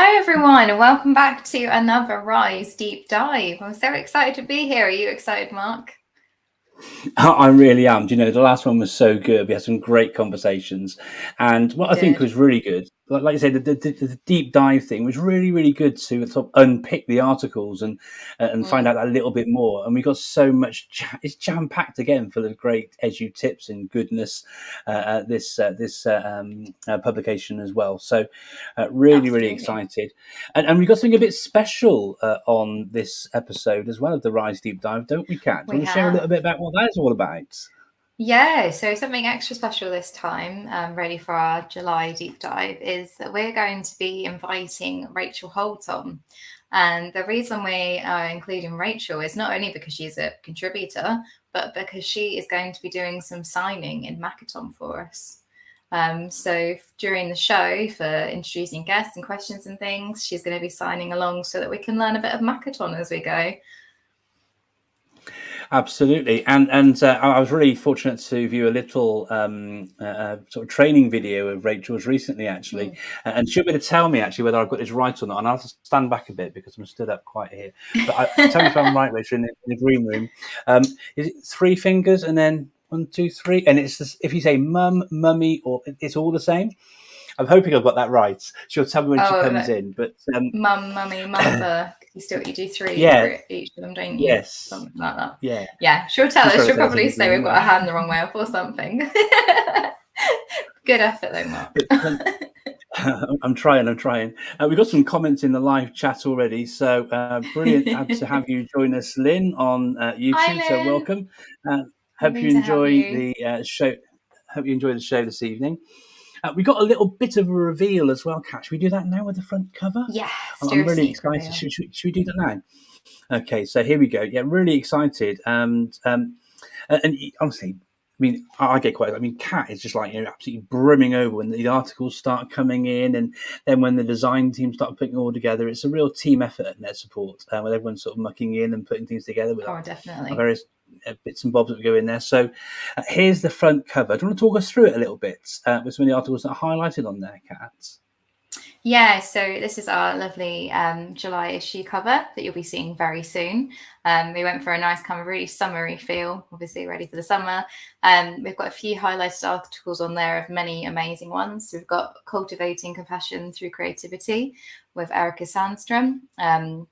Hello everyone, and welcome back to another R.I.S.E deep dive. I'm so excited to be here. Are you excited, Mark? I really am. Do you know, the last one was so good. We had some great conversations. And what I think was really good, like you said, the deep dive thing was really, really good to sort of unpick the articles and find out a little bit more. And we got so much, it's jam packed again full of great edu tips and goodness, this publication as well. So really, really excited. And we got something a bit special on this episode as well of the R.I.S.E deep dive, don't we, Kat? Do you want to share a little bit about what that is all about? Yeah, so something extra special this time, ready for our July deep dive, is that we're going to be inviting Rachel Holt on. And the reason we are including Rachel is not only because she's a contributor, but because she is going to be doing some signing in Makaton for us. So during the show, for introducing guests and questions and things, she's going to be signing along so that we can learn a bit of Makaton as we go. Absolutely, and I was really fortunate to view a little sort of training video of Rachel's recently, actually, and she'll be able to tell me actually whether I've got this right or not. And I'll have to stand back a bit because I'm stood up quite here. But tell me if I'm right, Rachel, in the green room. Is it 3 fingers and then 1, 2, 3? And it's just, if you say mum, mummy, or it's all the same. I'm hoping I've got that right. She'll tell me when she comes in. But mum, mummy, mother. You do 3 for each of them, don't you? Yes. Something like that. Yeah. She'll tell us. She'll probably say we've got a hand the wrong way up or something. Good effort though, Mark. I'm trying. We've got some comments in the live chat already, so brilliant to have you join us, Lynn, on YouTube. Hi, Lynn. So welcome. Hope you enjoy the show. Hope you enjoy the show this evening. We got a little bit of a reveal as well, Kat. Should we do that now with the front cover? Yeah, I'm really excited. Should we do that now? Okay, so here we go. Yeah, really excited. And honestly, I mean, I get quite. I mean, Kat is just like, absolutely brimming over when the articles start coming in, and then when the design team start putting it all together. It's a real team effort and their support, with everyone sort of mucking in and putting things together with definitely various bits and bobs that go in there. So here's the front cover. Do you want to talk us through it a little bit with some of the articles that are highlighted on there, Kat? Yeah, so this is our lovely July issue cover that you'll be seeing very soon. We went for a nice kind of really summery feel, obviously ready for the summer. We've got a few highlighted articles on there of many amazing ones. So we've got Cultivating Compassion Through Creativity with Erica Sandstrom,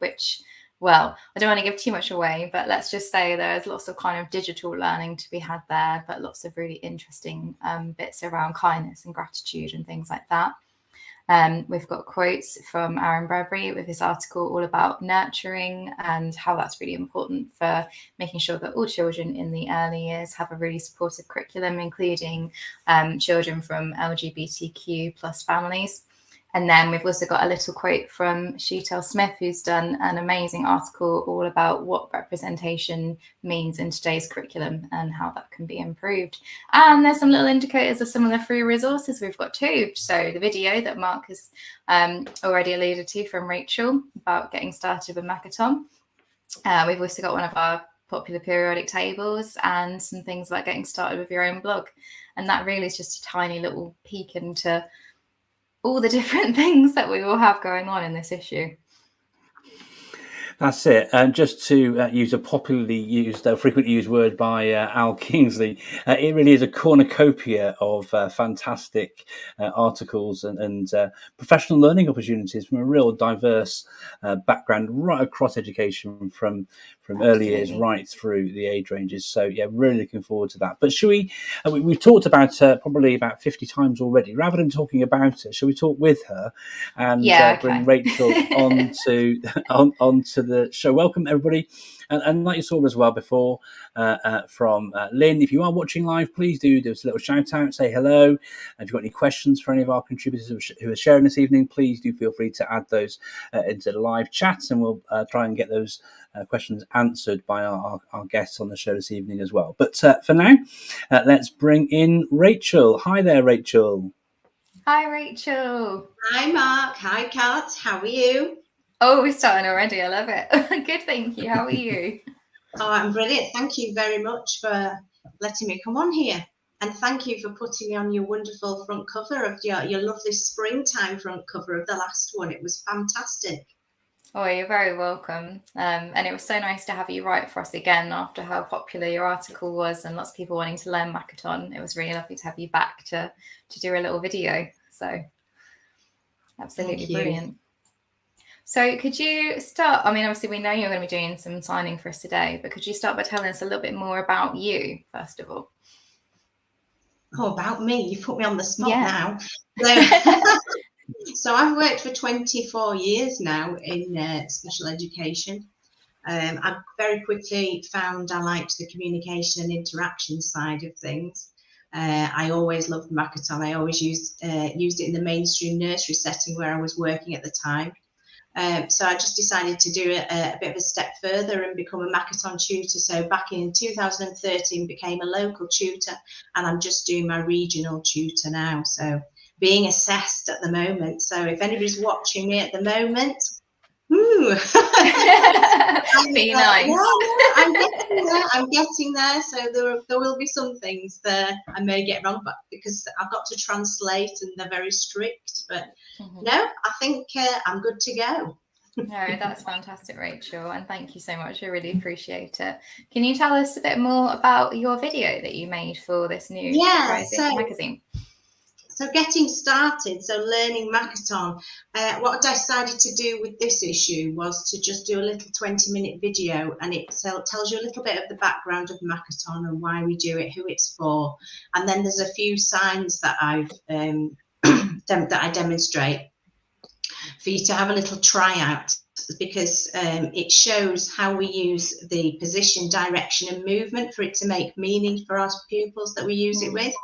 which, well, I don't want to give too much away, but let's just say there's lots of kind of digital learning to be had there, but lots of really interesting bits around kindness and gratitude and things like that. We've got quotes from Aaron Bradbury with his article all about nurturing and how that's really important for making sure that all children in the early years have a really supportive curriculum, including children from LGBTQ plus families. And then we've also got a little quote from Sheetal Smith, who's done an amazing article all about what representation means in today's curriculum and how that can be improved. And there's some little indicators of some of the free resources we've got too. So the video that Mark has already alluded to from Rachel about getting started with Makaton. We've also got one of our popular periodic tables and some things about getting started with your own blog. And that really is just a tiny little peek into all the different things that we all have going on in this issue. That's it. And just to use a popularly used, frequently used word by Al Kingsley, it really is a cornucopia of fantastic articles and professional learning opportunities from a real diverse background right across education from early years right through the age ranges. So yeah, really looking forward to that. But should we've talked about probably about 50 times already. Rather than talking about it, shall we talk with her and bring Rachel onto the show? Welcome everybody, and like you saw as well before from Lynn, if you are watching live, please do us a little shout out, say hello, and if you've got any questions for any of our contributors who are sharing this evening, please do feel free to add those into the live chats, and we'll try and get those questions answered by our guests on the show this evening as well. But for now, let's bring in Rachel. Hi there, Rachel. Hi, Rachel. Hi, Mark. Hi, Kat. How are you? Oh, we're starting already. I love it. Good, thank you. How are you? Oh, I'm brilliant. Thank you very much for letting me come on here. And thank you for putting me on your wonderful front cover of your lovely springtime front cover of the last one. It was fantastic. Oh, you're very welcome. And it was so nice to have you write for us again after how popular your article was and lots of people wanting to learn Makaton. It was really lovely to have you back to do a little video. So absolutely brilliant. So could you start, I mean, obviously we know you're going to be doing some signing for us today, but could you start by telling us a little bit more about you, first of all? Oh, about me? You put me on the spot now. So I've worked for 24 years now in special education. I very quickly found I liked the communication and interaction side of things. I always loved Makaton. I always used it in the mainstream nursery setting where I was working at the time. So I just decided to do a bit of a step further and become a Makaton tutor. So back in 2013, became a local tutor, and I'm just doing my regional tutor now. So being assessed at the moment. So if anybody's watching me at the moment, be nice. I'm getting there. So there will be some things that I may get wrong, but because I've got to translate and they're very strict. But no, I think I'm good to go. No, that's fantastic, Rachel, and thank you so much. I really appreciate it. Can you tell us a bit more about your video that you made for this new R.I.S.E magazine? So getting started, so learning Makaton, what I decided to do with this issue was to just do a little 20-minute video, and it tells you a little bit of the background of Makaton and why we do it, who it's for, and then there's a few signs that I've that I demonstrate for you to have a little try out, because it shows how we use the position, direction and movement for it to make meaning for our pupils that we use it with.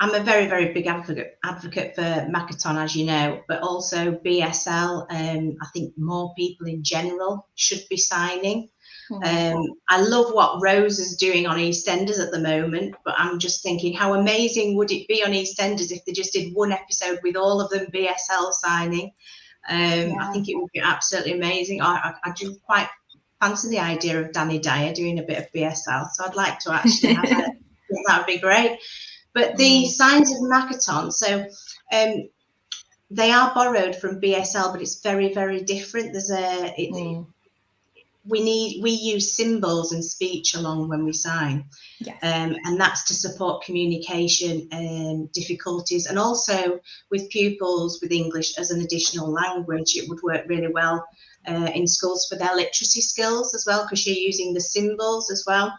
I'm a very, very big advocate for Makaton, as you know, but also BSL. I think more people in general should be signing. I love what Rose is doing on EastEnders at the moment, but I'm just thinking how amazing would it be on EastEnders if they just did one episode with all of them BSL signing. I think it would be absolutely amazing. I do quite fancy the idea of Danny Dyer doing a bit of BSL, so I'd like to actually have that would be great. But the signs of Makaton, so they are borrowed from BSL, but it's very, very different. There's we use symbols and speech along when we sign, and that's to support communication difficulties, and also with pupils with English as an additional language, it would work really well in schools for their literacy skills as well, because you're using the symbols as well.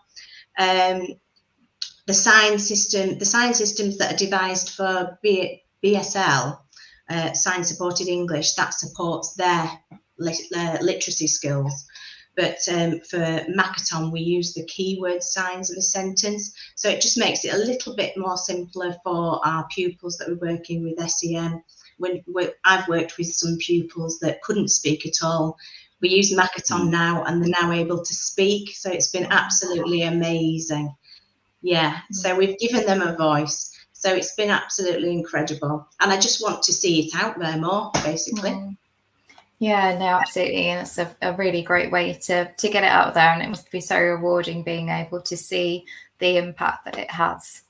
The sign systems that are devised for BSL, sign supported English, that supports their literacy skills. But for Makaton, we use the keyword signs of a sentence. So it just makes it a little bit more simpler for our pupils that we're working with SEN. I've worked with some pupils that couldn't speak at all. We use Makaton now, and they're now able to speak. So it's been absolutely amazing. So we've given them a voice. So it's been absolutely incredible. And I just want to see it out there more, basically. Yeah, no, absolutely. And it's a really great way to get it out there. And it must be so rewarding being able to see the impact that it has.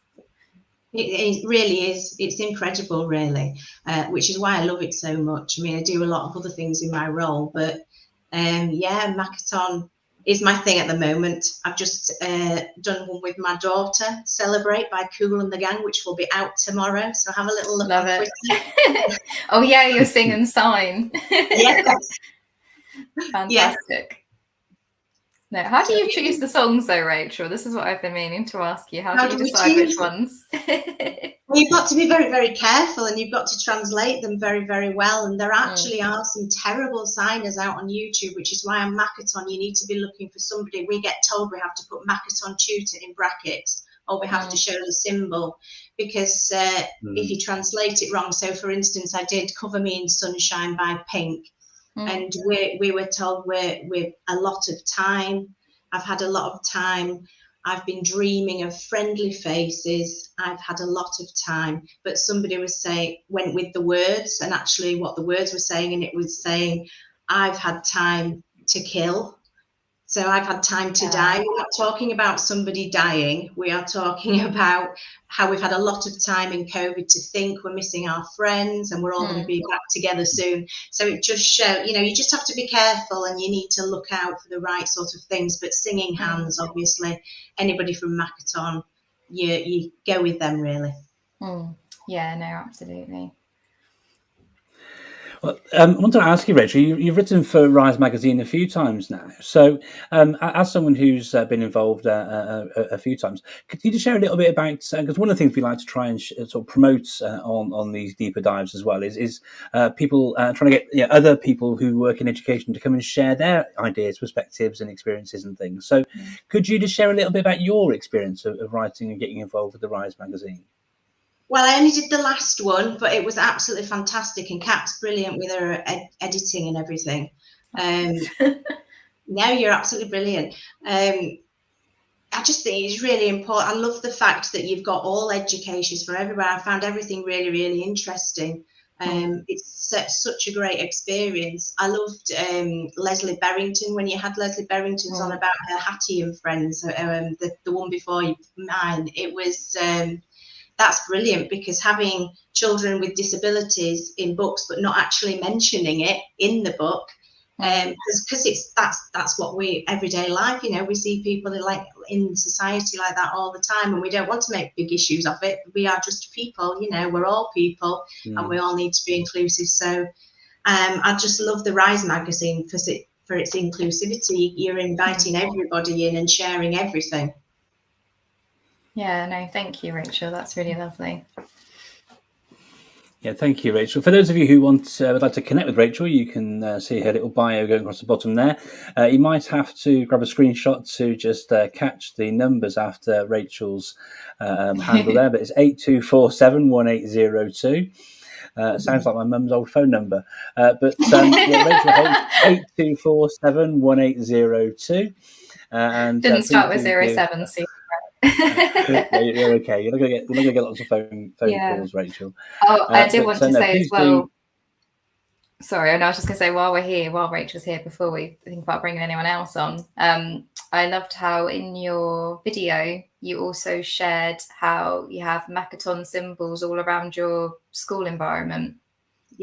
It really is. It's incredible, really, which is why I love it so much. I mean, I do a lot of other things in my role, but Makaton is my thing at the moment. I've just done one with my daughter, Celebrate by Kool and the Gang, which will be out tomorrow. So have a little look. Love it. Oh yeah, you're singing sign. Yes. Fantastic. No, how do you choose the songs though, Rachel? This is what I've been meaning to ask you. How do you decide which ones? Well, you've got to be very, very careful, and you've got to translate them very, very well. And there actually are some terrible signers out on YouTube, which is why on Makaton, you need to be looking for somebody. We get told we have to put Makaton tutor in brackets, or we have to show the symbol, because if you translate it wrong. So for instance, I did Cover Me in Sunshine by Pink. And we were told we're a lot of time. I've had a lot of time. I've been dreaming of friendly faces. I've had a lot of time. But somebody went with the words, and actually what the words were saying, and it was saying, I've had time to kill. So I've had time to die. We're not talking about somebody dying. We are talking about how we've had a lot of time in COVID to think. We're missing our friends, and we're all going to be back together soon. So it just shows, you just have to be careful, and you need to look out for the right sort of things. But singing hands, obviously, anybody from Makaton, you go with them, really. Yeah, no, absolutely. Well, I wanted to ask you, Rachel, you've written for R.I.S.E magazine a few times now. So as someone who's been involved a few times, could you just share a little bit about, because one of the things we like to try and sort of promote on these deeper dives as well is people trying to get other people who work in education to come and share their ideas, perspectives and experiences and things. So could you just share a little bit about your experience of writing and getting involved with the R.I.S.E magazine? Well, I only did the last one, but it was absolutely fantastic, and Kat's brilliant with her editing and everything. No, you're absolutely brilliant. I just think it's really important. I love the fact that you've got all educations for everywhere. I found everything really, really interesting. It's such a great experience. I loved Leslie Berrington, when you had Leslie Berrington's on about her Hattie and Friends, the one before mine. It was... that's brilliant, because having children with disabilities in books but not actually mentioning it in the book, because that's what we everyday life, we see people in society like that all the time, and we don't want to make big issues of it. We are just people, we're all people, and we all need to be inclusive. So I just love the R.I.S.E magazine for its inclusivity. You're inviting everybody in and sharing everything. Yeah, no, thank you, Rachel. That's really lovely. Yeah, thank you, Rachel. For those of you who would like to connect with Rachel, you can see her little bio going across the bottom there. You might have to grab a screenshot to just catch the numbers after Rachel's handle there, but it's 82471802. Sounds like my mum's old phone number. But Rachel Holt, 82471802. And didn't start with 07, so you're okay. You're not gonna get lots of phone calls, Rachel. I did want to say as well. Sorry, and I was just going to say, while Rachel's here, before we think about bringing anyone else on, I loved how in your video you also shared how you have Makaton symbols all around your school environment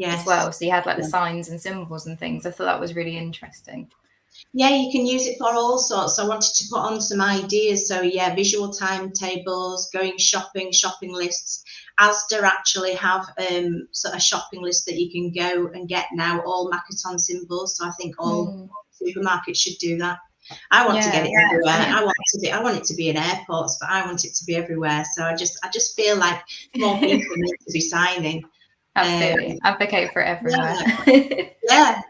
as well. So you had the signs and symbols and things. I thought that was really interesting. Yeah, you can use it for all sorts. I wanted to put on some ideas. So yeah, visual timetables, going shopping lists. Asda actually have sort of shopping list that you can go and get now, all Makaton symbols. So I think all supermarkets should do that. I want to get it everywhere. I want it to be in airports, but I want it to be everywhere. So I just feel like more people need to be signing. Absolutely, advocate for it everywhere. Yeah.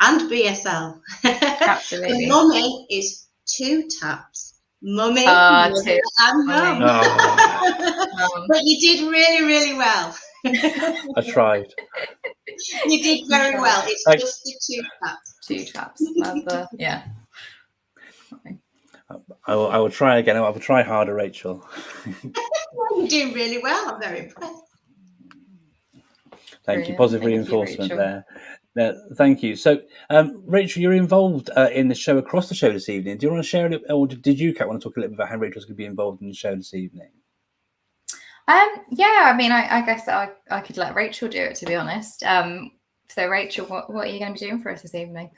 And BSL. Absolutely. Mummy is 2 taps. Mummy, and Mum. But you did really, really well. I tried. You did very well. It's just the 2 taps. 2 taps. Yeah. I will try again. I will try harder, Rachel. You're doing really well. I'm very impressed. Thank you. Positive reinforcement there. Thank you. So, Rachel, you're involved in the show across the show this evening. Do you want to share a little, or did you, Kat, want to talk a little bit about how Rachel's going to be involved in the show this evening? Yeah, I mean, I guess I could let Rachel do it, to be honest. So, Rachel, what are you going to be doing for us this evening?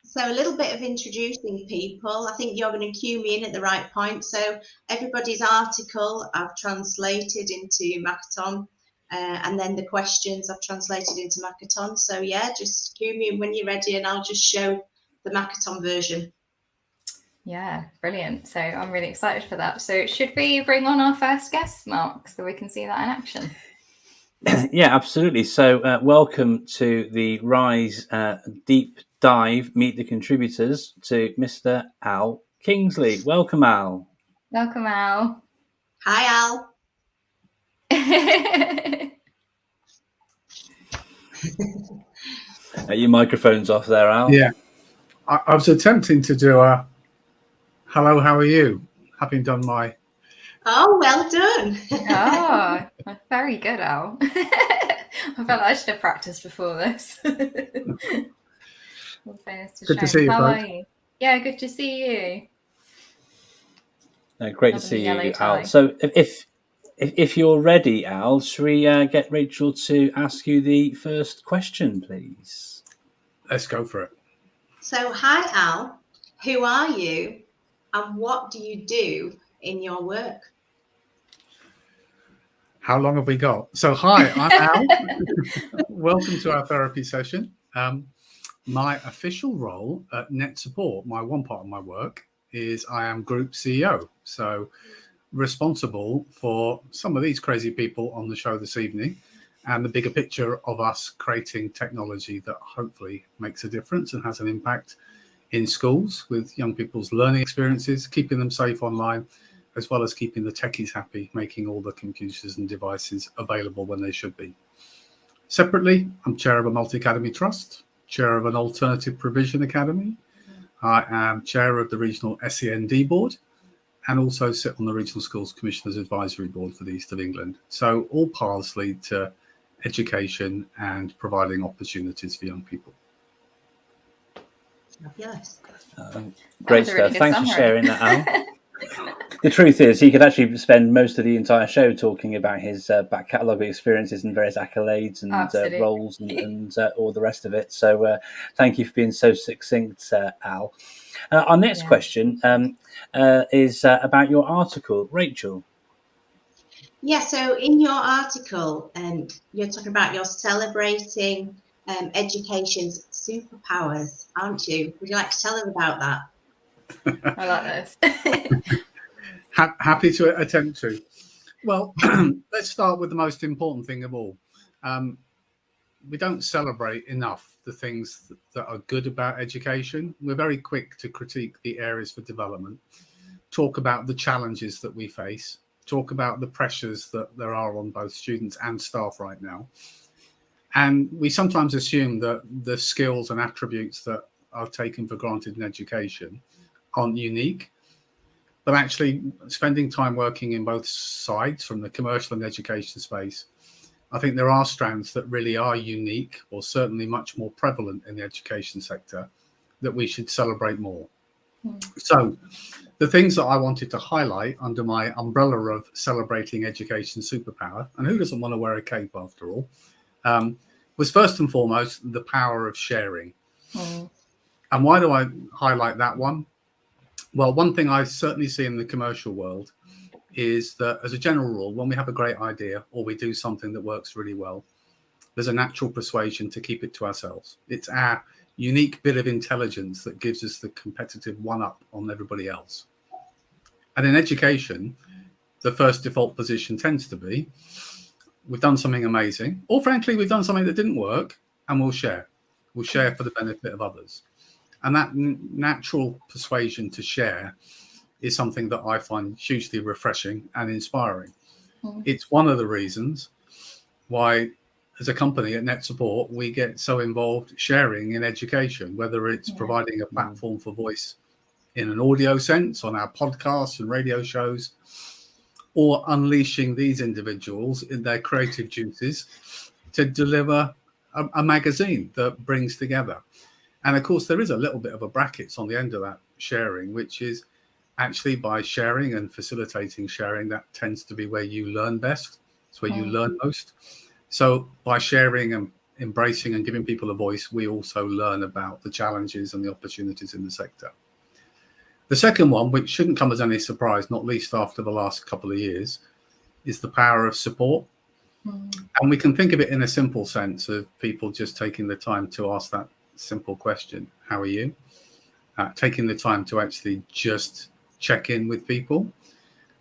So a little bit of introducing people. I think you're going to cue me in at the right point. So everybody's article I've translated into Makaton. And then the questions I've translated into Makaton. So yeah, just cue me when you're ready and I'll just show the Makaton version. Yeah, brilliant. So I'm really excited for that. So should we bring on our first guest, Mark, so we can see that in action? Yeah, absolutely. So welcome to the R.I.S.E Deep Dive, Meet the Contributors, to Mr. Al Kingsley. Welcome, Al. Welcome, Al. Hi, Al. Your microphone's off there, Al. Yeah, I was attempting to do a hello, how are you? Having done my... Oh, well done. Oh, very good, Al. I felt like I should have practiced before this. Good to see you, How folks. are you? Yeah, good to see you. Great to Lovely see yellow you, tie. Al. So if you're ready, Al, should we get Rachel to ask you the first question, please? Let's go for it. So, hi, Al. Who are you and what do you do in your work? How long have we got? So, hi, I'm Al. Welcome to our therapy session. My official role at Net Support, one part of my work, is I am Group CEO. So, responsible for some of these crazy people on the show this evening and the bigger picture of us creating technology that hopefully makes a difference and has an impact in schools with young people's learning experiences, keeping them safe online, as well as keeping the techies happy, making all the computers and devices available when they should be. Separately, I'm chair of a multi-academy trust, chair of an alternative provision academy. I am chair of the regional SEND board and also sit on the Regional Schools Commissioners Advisory Board for the East of England. So all paths lead to education and providing opportunities for young people. Fabulous. Great That was a really stuff. good Thanks for summary. sharing that, Al. The truth is, he could actually spend most of the entire show talking about his back catalogue of experiences and various accolades and Absolutely. roles and all the rest of it. So thank you for being so succinct, Al. Our next question is about your article, Rachel. Yeah, so in your article, you're talking about you're celebrating education's superpowers, aren't you? Would you like to tell us about that? I like this. Happy to attempt to. Well, let's start with the most important thing of all. We don't celebrate enough the things that are good about education. We're very quick to critique the areas for development, talk about the challenges that we face, talk about the pressures that there are on both students and staff right now. And we sometimes assume that the skills and attributes that are taken for granted in education aren't unique. But actually, spending time working in both sides, from the commercial and education space, I think there are strands that really are unique, or certainly much more prevalent in the education sector, that we should celebrate more. So the things that I wanted to highlight under my umbrella of celebrating education superpower, and who doesn't want to wear a cape after all, was first and foremost the power of sharing. And why do I highlight that one? Well, one thing I certainly see in the commercial world is that, as a general rule, when we have a great idea or we do something that works really well, there's a natural persuasion to keep it to ourselves. It's our unique bit of intelligence that gives us the competitive one-up on everybody else. And in education, the first default position tends to be, we've done something amazing, or frankly, we've done something that didn't work, and we'll share. We'll share for the benefit of others. And that natural persuasion to share is something that I find hugely refreshing and inspiring. It's one of the reasons why, as a company at Net Support, we get so involved sharing in education, whether it's providing a platform for voice in an audio sense on our podcasts and radio shows, or unleashing these individuals in their creative juices to deliver a magazine that brings together. And of course, there is a little bit of a brackets on the end of that sharing, which is actually by sharing and facilitating sharing, that tends to be where you learn best. It's where you learn most. So by sharing and embracing and giving people a voice, we also learn about the challenges and the opportunities in the sector. The second one, which shouldn't come as any surprise, not least after the last couple of years, is the power of support. And we can think of it in a simple sense of people just taking the time to ask that simple question, how are you? Taking the time to actually just check in with people.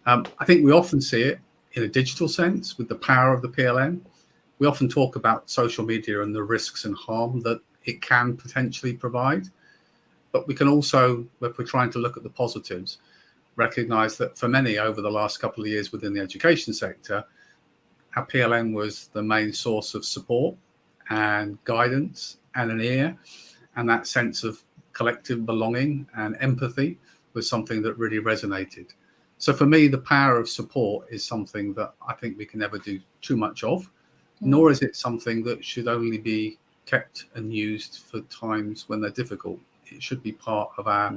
I think we often see it in a digital sense with the power of the PLN. We often talk about social media and the risks and harm that it can potentially provide. But we can also, if we're trying to look at the positives, recognize that for many over the last couple of years within the education sector, our PLN was the main source of support and guidance and an ear, and that sense of collective belonging and empathy was something that really resonated. So for me, the power of support is something that I think we can never do too much of, nor is it something that should only be kept and used for times when they're difficult. It should be part of our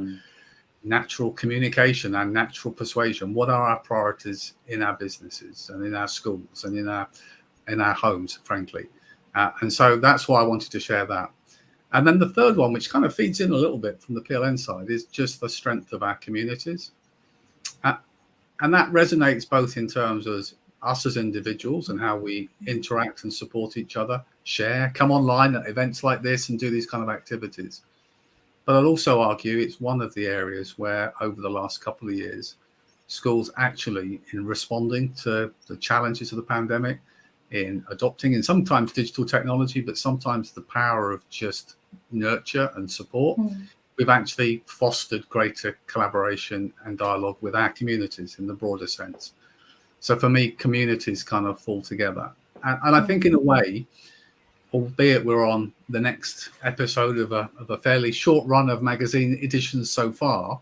natural communication and natural persuasion. What are our priorities in our businesses and in our schools and in our homes, frankly? And so that's why I wanted to share that. And then the third one, which kind of feeds in a little bit from the PLN side, is just the strength of our communities. And that resonates both in terms of us as individuals and how we interact and support each other, share, come online at events like this and do these kind of activities. But I'd also argue it's one of the areas where over the last couple of years, schools actually, in responding to the challenges of the pandemic, in adopting and sometimes digital technology, but sometimes the power of just nurture and support, we've actually fostered greater collaboration and dialogue with our communities in the broader sense. So for me, communities kind of fall together. And I think in a way, albeit we're on the next episode of a fairly short run of magazine editions so far,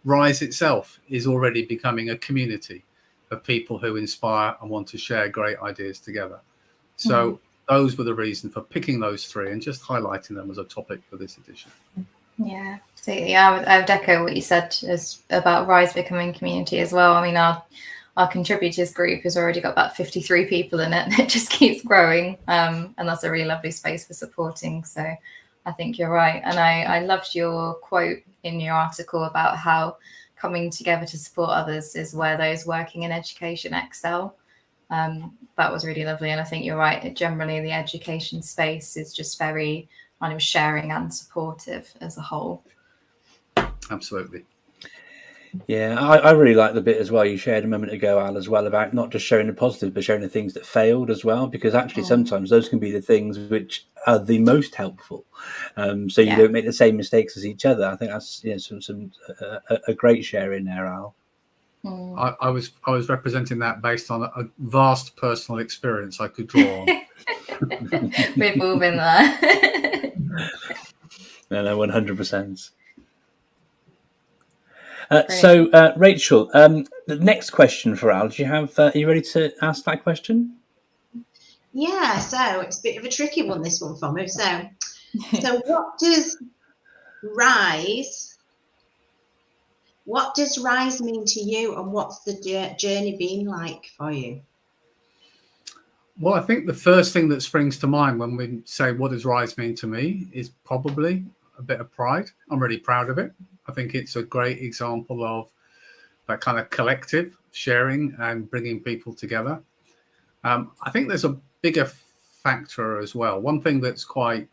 R.I.S.E itself is already becoming a community of people who inspire and want to share great ideas together. So those were the reason for picking those three and just highlighting them as a topic for this edition. Yeah, absolutely. I would echo what you said about R.I.S.E becoming community as well. I mean, our contributors group has already got about 53 people in it, and it just keeps growing. And that's a really lovely space for supporting. So I think you're right. And I loved your quote in your article about how coming together to support others is where those working in education excel. That was really lovely. And I think you're right. Generally, the education space is just very kind of sharing and supportive as a whole. Absolutely. Yeah, I really like the bit as well you shared a moment ago, Al, as well, about not just showing the positive, but showing the things that failed as well, because actually sometimes those can be the things which are the most helpful. So you don't make the same mistakes as each other. I think that's a great share in there, Al. I was representing that based on a vast personal experience I could draw on. We've all been there. No, 100%. So, Rachel, the next question for Al, do you have? Are you ready to ask that question? Yeah, so it's a bit of a tricky one, this one for me. So what does R.I.S.E mean to you, and what's the journey been like for you? Well, I think the first thing that springs to mind when we say what does R.I.S.E mean to me is probably a bit of pride. I'm really proud of it. I think it's a great example of that kind of collective sharing and bringing people together. I think there's a bigger factor as well. One thing that's quite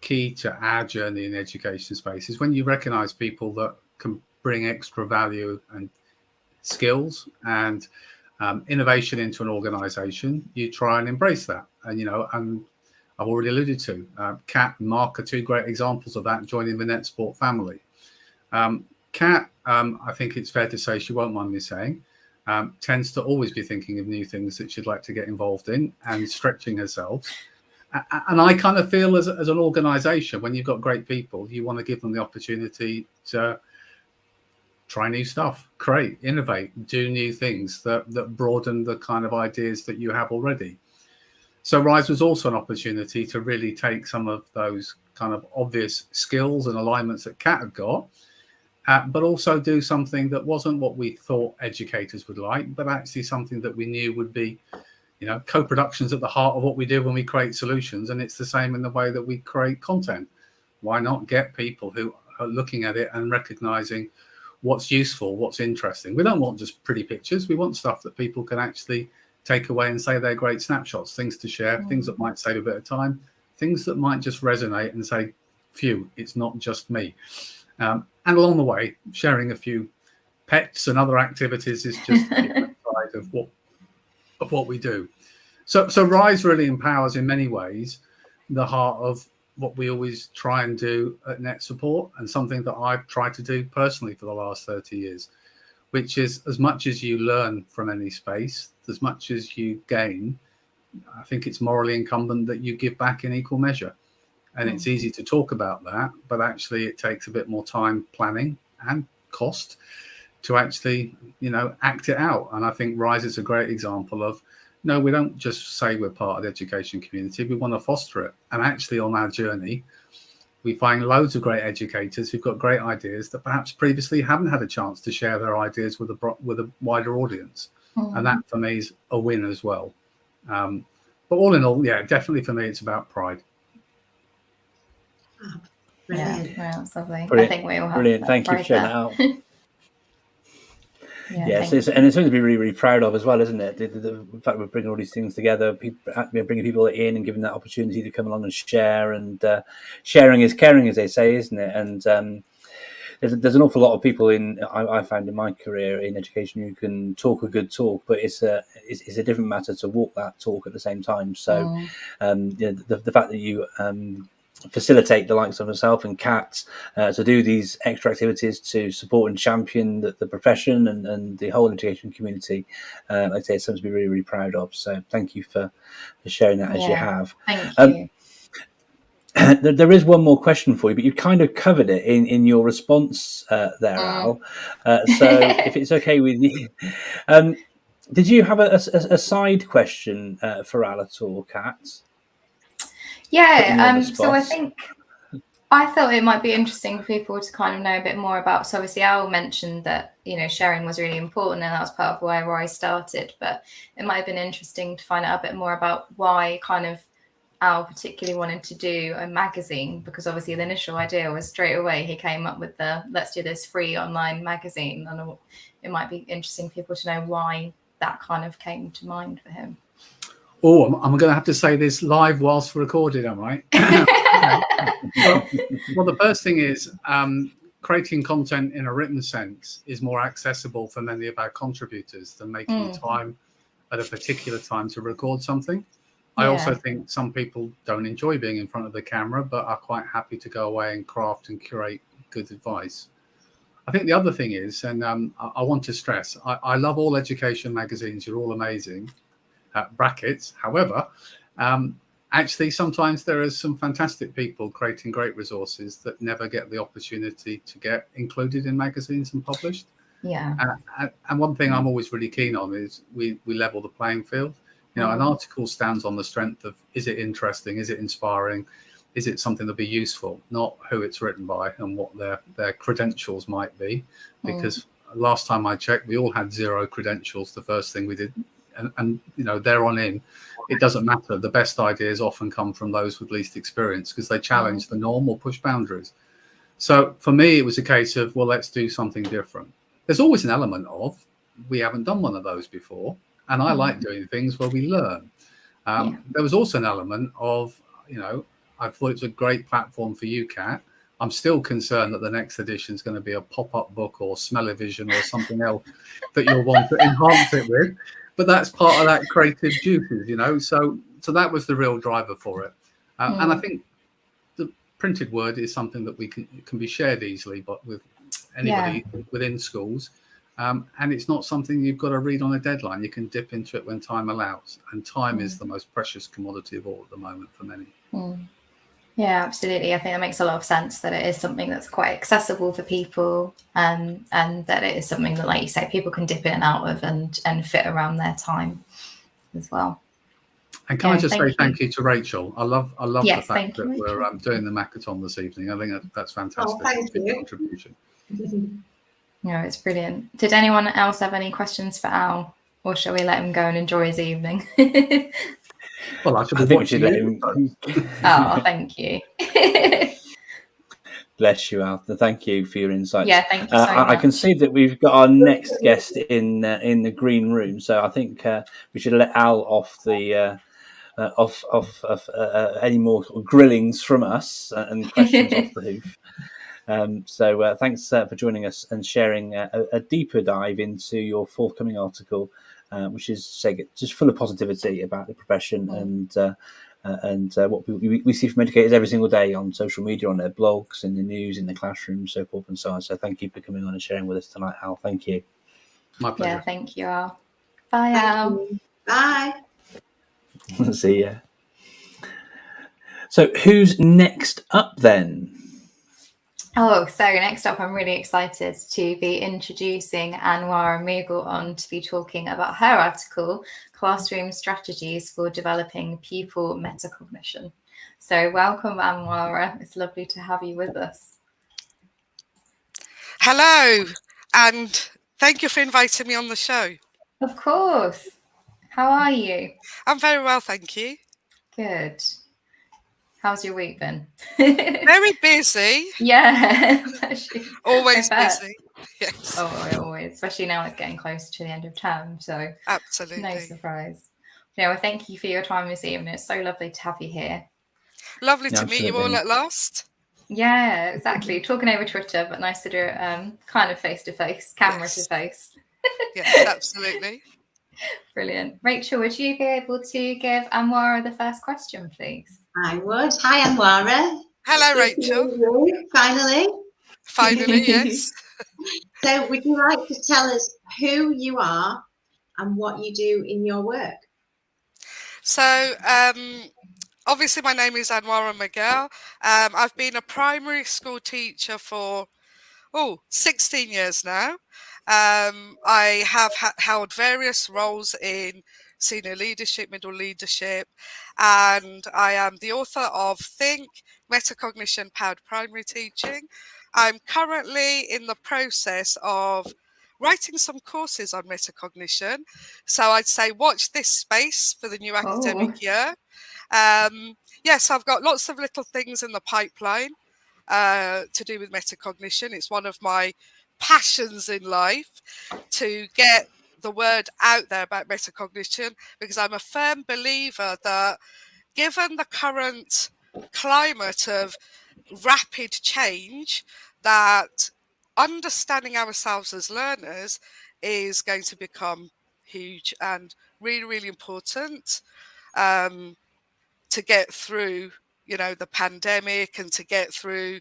key to our journey in the education space is when you recognize people that can bring extra value and skills and innovation into an organization, you try and embrace that. And I've already alluded to Kat and Mark are two great examples of that, joining the NetSport family. Kat, I think it's fair to say, she won't mind me saying, tends to always be thinking of new things that she'd like to get involved in and stretching herself. And I kind of feel as an organization, when you've got great people, you want to give them the opportunity to try new stuff, create, innovate, do new things that broaden the kind of ideas that you have already. So R.I.S.E was also an opportunity to really take some of those kind of obvious skills and alignments that Kat had got, but also do something that wasn't what we thought educators would like, but actually something that we knew would be, co-production's at the heart of what we do when we create solutions. And it's the same in the way that we create content. Why not get people who are looking at it and recognizing what's useful, what's interesting? We don't want just pretty pictures. We want stuff that people can actually take away and say they're great snapshots, things to share, things that might save a bit of time, things that might just resonate and say, phew, it's not just me. And along the way, sharing a few pets and other activities is just a different side of what we do. So R.I.S.E really empowers in many ways the heart of what we always try and do at Net Support, and something that I've tried to do personally for the last 30 years, which is, as much as you learn from any space, as much as you gain, I think it's morally incumbent that you give back in equal measure. And it's easy to talk about that, but actually it takes a bit more time, planning and cost to actually, act it out. And I think R.I.S.E is a great example of, no, we don't just say we're part of the education community. We want to foster it. And actually on our journey, We find loads of great educators who've got great ideas that perhaps previously haven't had a chance to share their ideas with a wider audience. And that for me is a win as well. But all in all, yeah, definitely for me, it's about pride. Brilliant. Yeah, well, that's lovely. Brilliant. I think we all have Brilliant. Thank you for pride sharing there. that out. Yeah, Yes, and it's something to be really, really proud of as well, isn't it? The fact we're bringing all these things together, bringing people in and giving that opportunity to come along and share, and sharing is caring, as they say, isn't it? And there's an awful lot of people I found in my career in education who can talk a good talk, but it's a different matter to walk that talk at the same time. So the fact that you facilitate the likes of myself and Kat to do these extra activities to support and champion the profession and the whole education community, like I say, it's something to be really, really proud of. So thank you for sharing that as you have. Thank you. There is one more question for you, but you kind of covered it in your response there, Al. So if it's okay with you, did you have a side question for Al at all, Kat? Yeah, so I think I thought it might be interesting for people to kind of know a bit more about. So obviously Al mentioned that, you know, sharing was really important and that was part of why R.I.S.E started, but it might have been interesting to find out a bit more about why kind of Al particularly wanted to do a magazine, because obviously the initial idea was straight away he came up with the let's do this free online magazine, and it might be interesting for people to know why that kind of came to mind for him. Oh, I'm going to have to say this live whilst recorded, am I? Well, the first thing is creating content in a written sense is more accessible for many of our contributors than making time at a particular time to record something. I also think some people don't enjoy being in front of the camera, but are quite happy to go away and craft and curate good advice. I think the other thing is, and I want to stress, I love all education magazines. You're all amazing. Brackets. However, actually, sometimes there are some fantastic people creating great resources that never get the opportunity to get included in magazines and published. Yeah. And one thing I'm always really keen on is we level the playing field. You know, an article stands on the strength of, is it interesting? Is it inspiring? Is it something that'll be useful? Not who it's written by and what their credentials might be. Because last time I checked, we all had 0 credentials the first thing we did. And you know, there on in, it doesn't matter. The best ideas often come from those with least experience because they challenge the norm or push boundaries. So for me, it was a case of, well, let's do something different. There's always an element of, we haven't done one of those before. And I like doing things where we learn. There was also an element of, you know, I thought it was a great platform for you, Kat. I'm still concerned that the next edition is going to be a pop-up book or smell-o-vision or something else that you'll want to enhance it with. But that's part of that creative juices, you know. So that was the real driver for it. And I think the printed word is something that can be shared easily, but with anybody within schools. And it's not something you've got to read on a deadline. You can dip into it when time allows. And time is the most precious commodity of all at the moment for many. Yeah, absolutely. I think that makes a lot of sense, that it is something that's quite accessible for people, and that it is something that, like you say, people can dip in and out of and fit around their time as well. And can I just say thank you to Rachel? I love the fact that we're doing the Makaton this evening. I think that's fantastic. Oh, thank you. Contribution. No, it's brilliant. Did anyone else have any questions for Al, or shall we let him go and enjoy his evening? Well, I think we should let him. Oh, thank you. Bless you, Al. Thank you for your insights. Yeah, thank you so much. I can see that we've got our next guest in the green room, so I think we should let Al off the off any more grillings from us and questions off the hoof. So thanks for joining us and sharing a deeper dive into your forthcoming article, which is just full of positivity about the profession and what we see from educators every single day on social media, on their blogs, in the news, in the classroom, so forth and so on. So thank you for coming on and sharing with us tonight, Al. Thank you. My pleasure. Yeah, thank you, Al. Bye, Al. Bye. See ya. So who's next up then? Oh, so next up, I'm really excited to be introducing Anwara Mughal on to be talking about her article, Classroom Strategies for Developing Pupil Metacognition. So welcome, Anwara. It's lovely to have you with us. Hello, and thank you for inviting me on the show. Of course. How are you? I'm very well, thank you. Good. How's your week been? Very busy. Yeah. Always busy. Yes. Oh, always. Especially now it's getting closer to the end of term, so absolutely no surprise. Well, thank you for your time this evening. It's so lovely to have you here. Lovely to meet you all at last. Yeah, exactly. Talking over Twitter, but nice to do it kind of face to face, camera to face. Yes, absolutely. Brilliant. Rachel, would you be able to give Anwara the first question, please? I would. Hi, Anwara. Hello, Rachel. Finally, yes. So would you like to tell us who you are and what you do in your work? So, obviously my name is Anwara Miguel. I've been a primary school teacher for 16 years now. I have held various roles in senior leadership, middle leadership, and I am the author of Think, Metacognition Powered Primary Teaching. I'm currently in the process of writing some courses on metacognition. So I'd say watch this space for the new academic year. Yes, I've got lots of little things in the pipeline to do with metacognition. It's one of my passions in life to get the word out there about metacognition, because I'm a firm believer that given the current climate of rapid change, that understanding ourselves as learners is going to become huge and really, really important to get through, the pandemic, and to get through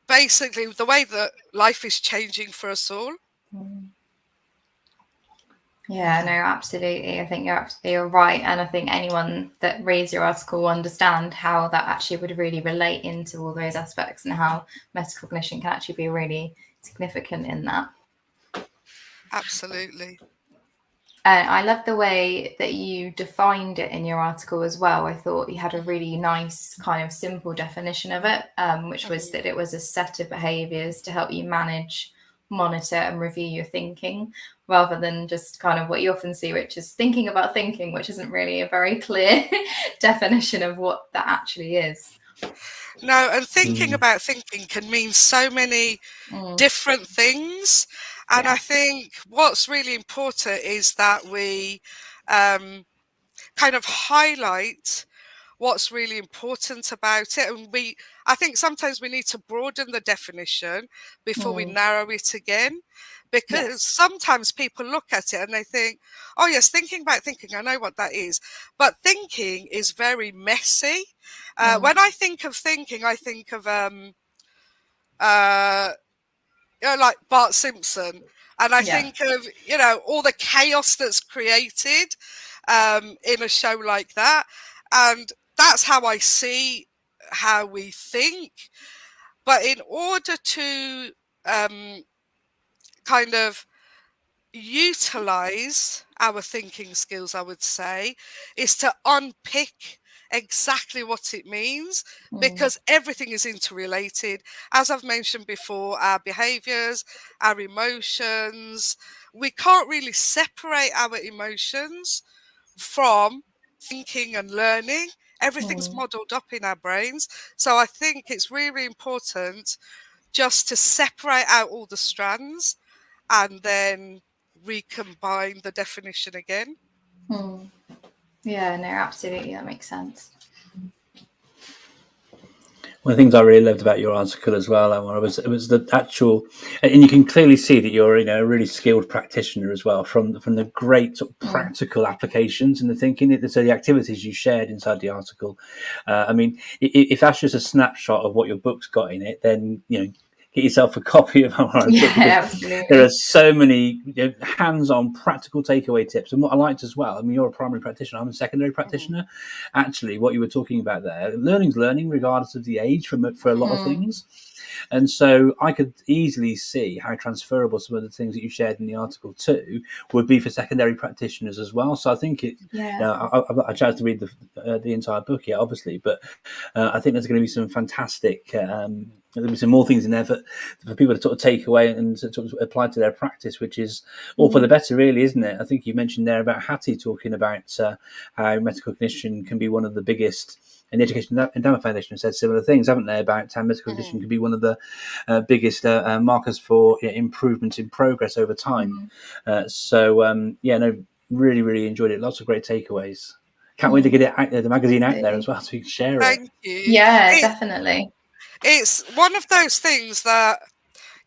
basically the way that life is changing for us all. Yeah, no, absolutely. I think you're right. And I think anyone that reads your article will understand how that actually would really relate into all those aspects and how metacognition can actually be really significant in that. Absolutely. I love the way that you defined it in your article as well. I thought you had a really nice kind of simple definition of it, which was that it was a set of behaviours to help you manage, monitor and review your thinking, rather than just kind of what you often see, which is thinking about thinking, which isn't really a very clear definition of what that actually is. No, and thinking about thinking can mean so many different things. And I think what's really important is that we kind of highlight what's really important about it. And I think sometimes we need to broaden the definition before we narrow it again, because sometimes people look at it and they think, oh yes, thinking about thinking, I know what that is. But thinking is very messy. When I think of thinking, I think of like Bart Simpson. And I think of, all the chaos that's created in a show like that. And that's how I see how we think. But in order to kind of utilize our thinking skills, I would say, is to unpick exactly what it means, because everything is interrelated. As I've mentioned before, our behaviors, our emotions, we can't really separate our emotions from thinking and learning. Everything's modeled up in our brains. So I think it's really important just to separate out all the strands and then recombine the definition again. Yeah, no, absolutely, that makes sense. One of the things I really loved about your article as well, Anwar, was the actual, and you can clearly see that you're a really skilled practitioner as well, from the great sort of practical applications and the thinking. So the activities you shared inside the article, I mean, if that's just a snapshot of what your book's got in it, then get yourself a copy of Anwara's book, because absolutely. there are so many hands-on practical takeaway tips. And what I liked as well, I mean, you're a primary practitioner, I'm a secondary practitioner. Actually, what you were talking about there, learning's learning regardless of the age for a lot of things. And so I could easily see how transferable some of the things that you shared in the article too would be for secondary practitioners as well. So I think it, I've got a chance to read the entire book yet, obviously, but I think there's going to be some fantastic, there'll be some more things in there for people to sort of take away and to sort of apply to their practice, which is all for the better, really, isn't it? I think you mentioned there about Hattie talking about how metacognition can be one of the biggest, and the Education Endowment Foundation said similar things, haven't they, about how metacognition can be one of the biggest markers for improvement in progress over time. Really, really enjoyed it. Lots of great takeaways. Can't wait to get it the magazine out there as well, so we can share it. Thank you. Yeah, definitely. It's one of those things that,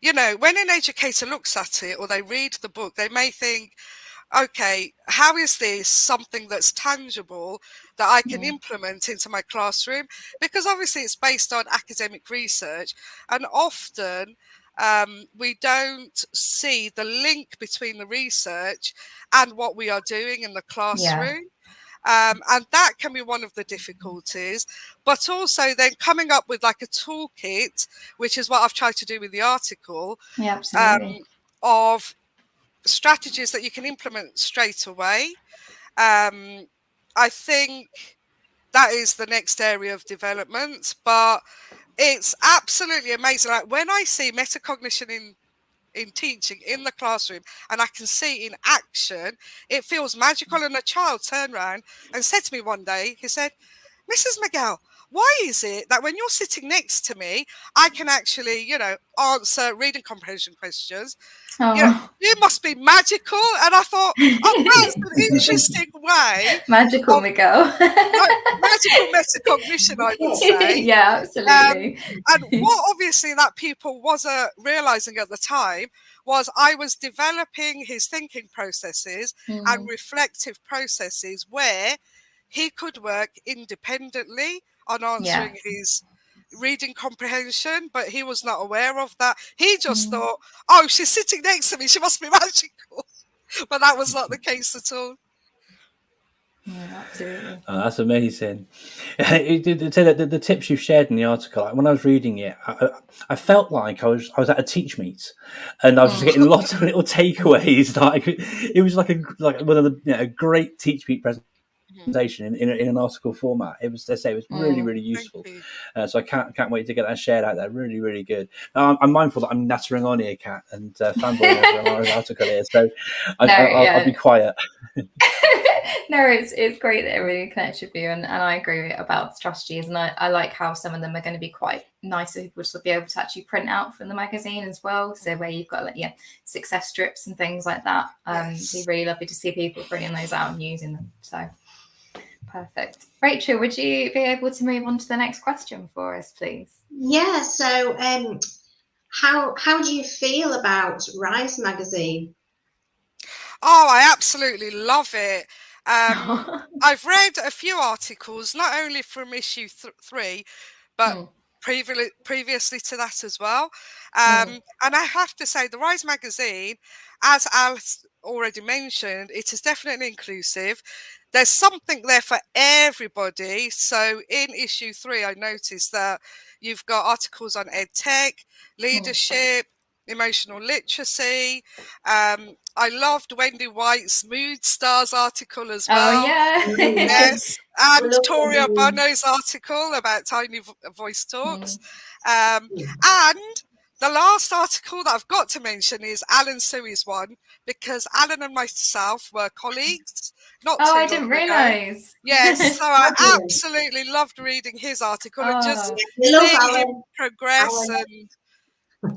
you know, when an educator looks at it or they read the book, they may think, okay, how is this something that's tangible that I can implement into my classroom? Because obviously it's based on academic research, and often we don't see the link between the research and what we are doing in the classroom. And that can be one of the difficulties, but also then coming up with like a toolkit, which is what I've tried to do with the article, of strategies that you can implement straight away. I think that is the next area of development, but it's absolutely amazing. Like when I see metacognition in teaching in the classroom and I can see in action, it feels magical. And a child turned around and said to me one day, he said, "Mrs. McGill, why is it that when you're sitting next to me, I can actually, you know, answer reading comprehension questions? You know, you must be magical." And I thought, oh, that's an interesting way. Magical, Miguel. Magical metacognition, I would say. Yeah, absolutely. And what obviously that pupil wasn't realizing at the time was I was developing his thinking processes and reflective processes where he could work independently on answering his reading comprehension, but he was not aware of that. He just thought, oh, she's sitting next to me, she must be magical. But that was not the case at all. Yeah, absolutely. Oh, that's amazing. The tips you've shared in the article, when I was reading it, I felt like I was at a teach meet, and I was just getting lots of little takeaways. It was like one of the a great teach meet presentation in an article format. It was really, really useful. So I can't wait to get that shared out there. Really, really good. Now, I'm mindful that I'm nattering on here, Kat, and fanboying over our article here, so I'll be quiet. No, it's great that everything connects with you, and I agree about the strategies, and I like how some of them are going to be quite nice for people to be able to actually print out from the magazine as well. So where you've got success strips and things like that. It'd be really lovely to see people printing those out and using them. So perfect. Rachel, would you be able to move on to the next question for us, please? Yeah. So how do you feel about R.I.S.E magazine? Oh, I absolutely love it. I've read a few articles, not only from issue 3, but previously to that as well. And I have to say, the R.I.S.E magazine, as Alice already mentioned, it is definitely inclusive. There's something there for everybody. So in issue 3, I noticed that you've got articles on EdTech, leadership, emotional literacy. I loved Wendy White's Mood Stars article as well. Oh, yeah. Yes. And Toria Bono's article about tiny voice talks. And the last article that I've got to mention is Alan Suey's one, because Alan and myself were colleagues. I didn't realise. Yes, so I absolutely loved reading his article and just seeing him progress and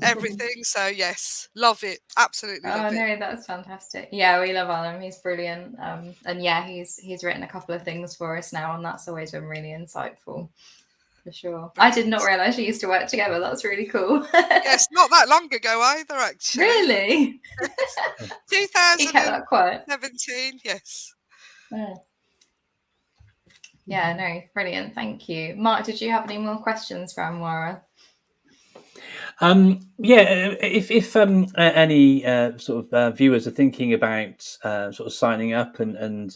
everything. So yes, love it, absolutely love it. No, that's fantastic. Yeah, we love Alan, he's brilliant. And yeah, he's written a couple of things for us now, and that's always been really insightful, for sure. I did not realize you used to work together. That's really cool. Yes, not that long ago either, actually. Really? 2017. Yes. Yeah, no, brilliant. Thank you. Mark, did you have any more questions for Anwara? If any sort of viewers are thinking about sort of signing up and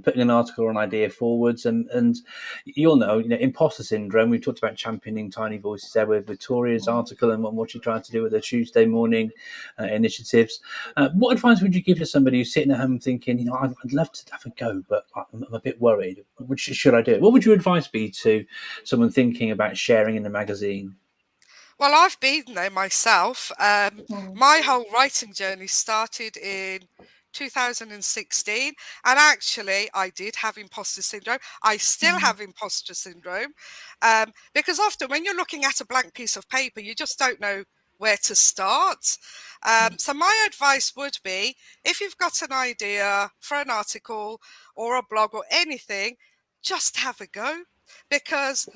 putting an article or an idea forwards, and you'll know, imposter syndrome. We've talked about championing tiny voices there with Victoria's article and what she's trying to do with the Tuesday morning initiatives. What advice would you give to somebody who's sitting at home thinking, I'd love to have a go, but I'm a bit worried. Should I do it? What would your advice be to someone thinking about sharing in the magazine? Well, I've been there myself. My whole writing journey started in 2016, and actually I did have imposter syndrome. I still have imposter syndrome, because often when you're looking at a blank piece of paper, you just don't know where to start. So my advice would be, if you've got an idea for an article or a blog or anything, just have a go, because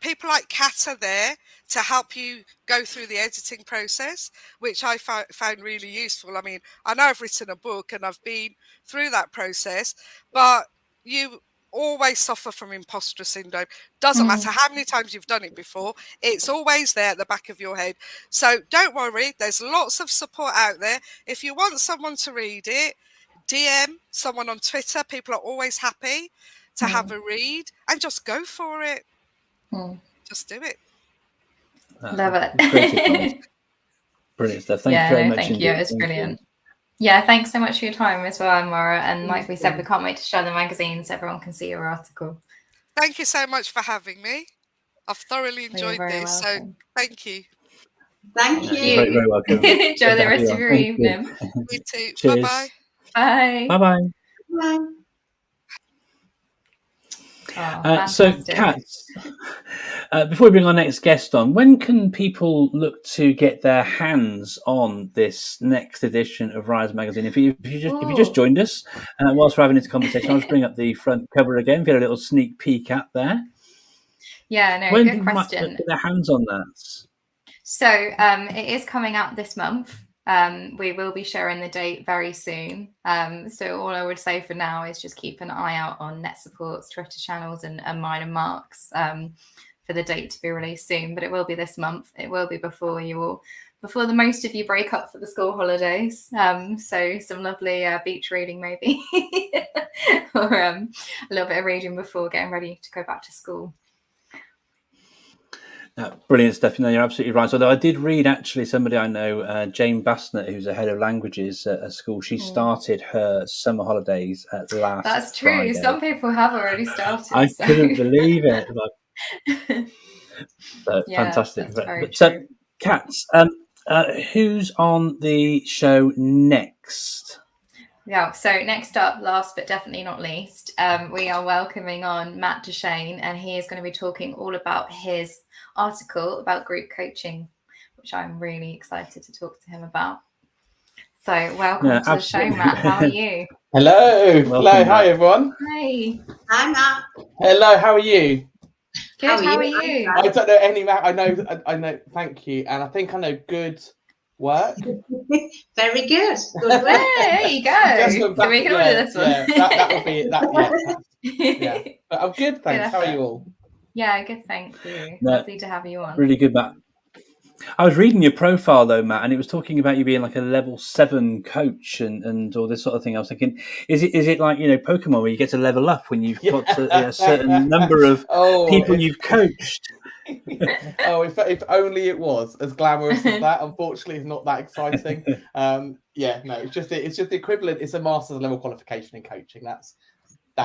people like Kat are there to help you go through the editing process, which I found really useful. I mean, I know I've written a book and I've been through that process, but you always suffer from imposter syndrome. Doesn't matter how many times you've done it before, it's always there at the back of your head. So don't worry, there's lots of support out there. If you want someone to read it, DM someone on Twitter. People are always happy to have a read, and just go for it. Just do it. Love it. Great advice. Brilliant stuff. Thank you very much. Thank you. It's brilliant. Yeah, thanks so much for your time as well, Maura. And like we said, we can't wait to share the magazine so everyone can see your article. Thank you so much for having me. I've thoroughly enjoyed this. So thank you. Thank you. Very, very welcome. Enjoy the rest of your evening. You too. Cheers. Bye-bye. Bye. Bye-bye. Bye. So, Kat, before we bring our next guest on, when can people look to get their hands on this next edition of R.I.S.E magazine? If you just joined us, whilst we're having this conversation, I'll just bring up the front cover again. Get a little sneak peek at there. Yeah, no, when good question. Get their hands on that. So it is coming out this month. We will be sharing the date very soon. So all I would say for now is just keep an eye out on Net Support's Twitter channels and mine and Mark's for the date to be released soon. But it will be this month. It will be before the most of you break up for the school holidays. So some lovely beach reading maybe, or a little bit of reading before getting ready to go back to school. Brilliant stuff. You're absolutely right. Although I did read, actually, somebody I know, Jane Bassnett, who's the head of languages at a school, she started her summer holidays at last That's true. Friday. Some people have already started. I couldn't believe it. Fantastic. So, Kat, who's on the show next? Yeah, so next up, last but definitely not least, we are welcoming on Matt Duchene, and he is going to be talking all about his article about group coaching, which I'm really excited to talk to him about. So welcome to the show, Matt. How are you? Hello. Hello. Hi, everyone. Hey. Hi, Matt. Hello. How are you? Good. How are you? I don't know any Matt. I know. Thank you. And I think I know good work. Very good. Good work. There you go. So we can order this one. Yeah, that would be that. Yeah. But I'm good, thanks. How are you all? Yeah, good, thank you. Lovely to have you on. Really good, Matt. I was reading your profile though, Matt, and it was talking about you being like a level 7 coach and all this sort of thing. I was thinking, is it like Pokemon where you get to level up when you've got a certain number of people you've coached? If only it was as glamorous as that. Unfortunately, it's not that exciting. It's just the equivalent. It's a master's level qualification in coaching. That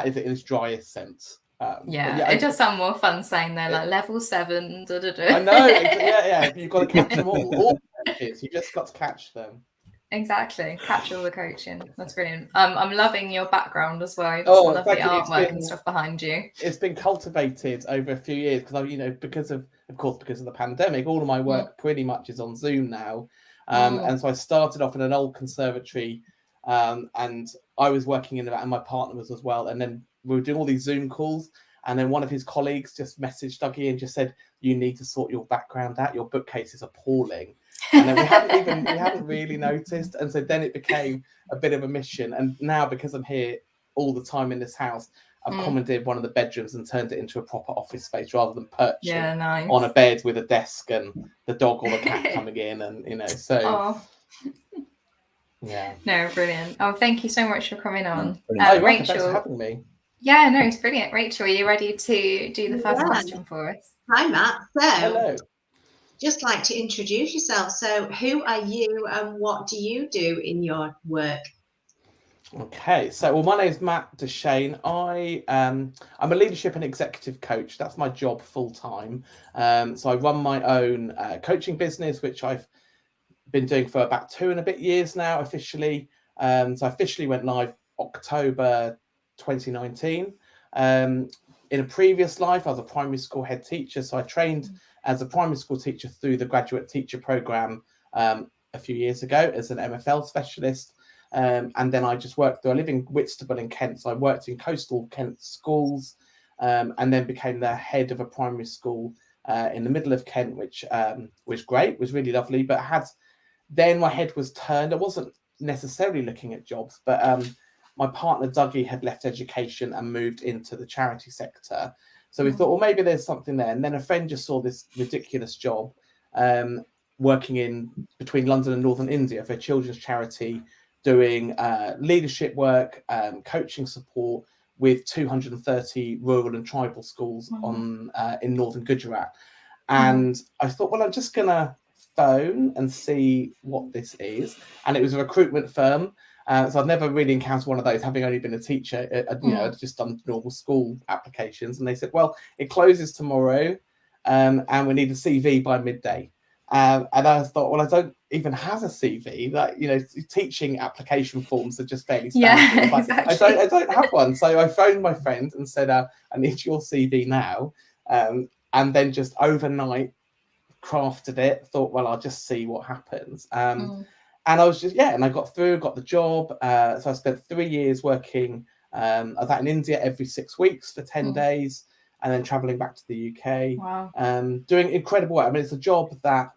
is it in its driest sense. It does sound more fun saying they're like level 7. I know. You've got to catch them all coaches. You just got to catch them. Exactly, capture all the coaching. That's brilliant. I'm loving your background as well. Some lovely artwork and stuff behind you. It's been cultivated over a few years because of the pandemic. All of my work pretty much is on Zoom now, and so I started off in an old conservatory, and I was working in that, and my partner was as well, and then we were doing all these Zoom calls, and then one of his colleagues just messaged Dougie and just said, "You need to sort your background out. Your bookcase is appalling." And then we hadn't really noticed, and so then it became a bit of a mission. And now, because I'm here all the time in this house, I've commandeered one of the bedrooms and turned it into a proper office space rather than perching nice. on a bed with a desk and the dog or the cat coming in, and you know, so yeah. No, brilliant. Oh, thank you so much for coming on. Rachel, thanks for having me. Yeah, no, it's brilliant. Rachel, are you ready to do the first question for us? Hi, Matt. So, hello. Just like to introduce yourself. So, who are you and what do you do in your work? Okay, so well, my name is Matt Duchene. I'm a leadership and executive coach. That's my job full time. So I run my own coaching business, which I've been doing for about 2 and a bit years now officially. So I officially went live October 2019. In a previous life, I was a primary school head teacher. So I trained as a primary school teacher through the graduate teacher program a few years ago as an MFL specialist. And then I just worked through, I live in Whitstable in Kent. So I worked in coastal Kent schools and then became the head of a primary school in the middle of Kent, which was great, was really lovely. But then my head was turned. I wasn't necessarily looking at jobs, but my partner, Dougie, had left education and moved into the charity sector. So we thought, well, maybe there's something there. And then a friend just saw this ridiculous job working in between London and Northern India for a children's charity, doing leadership work, coaching support with 230 rural and tribal schools in northern Gujarat. And I thought, well, I'm just going to phone and see what this is. And it was a recruitment firm. So I've never really encountered one of those, having only been a teacher. I'd just done normal school applications. And they said, well, it closes tomorrow and we need a CV by midday. And I thought, well, I don't even have a CV. Like, you know, teaching application forms are just fairly standard. Yeah, exactly. I don't have one. So I phoned my friend and said, I need your CV now. And then just overnight crafted it, thought, well, I'll just see what happens. And I was just, and I got through, got the job. So I spent 3 years working. I was out in India every 6 weeks for 10 days and then traveling back to the UK. Wow. Doing incredible work. I mean, it's a job that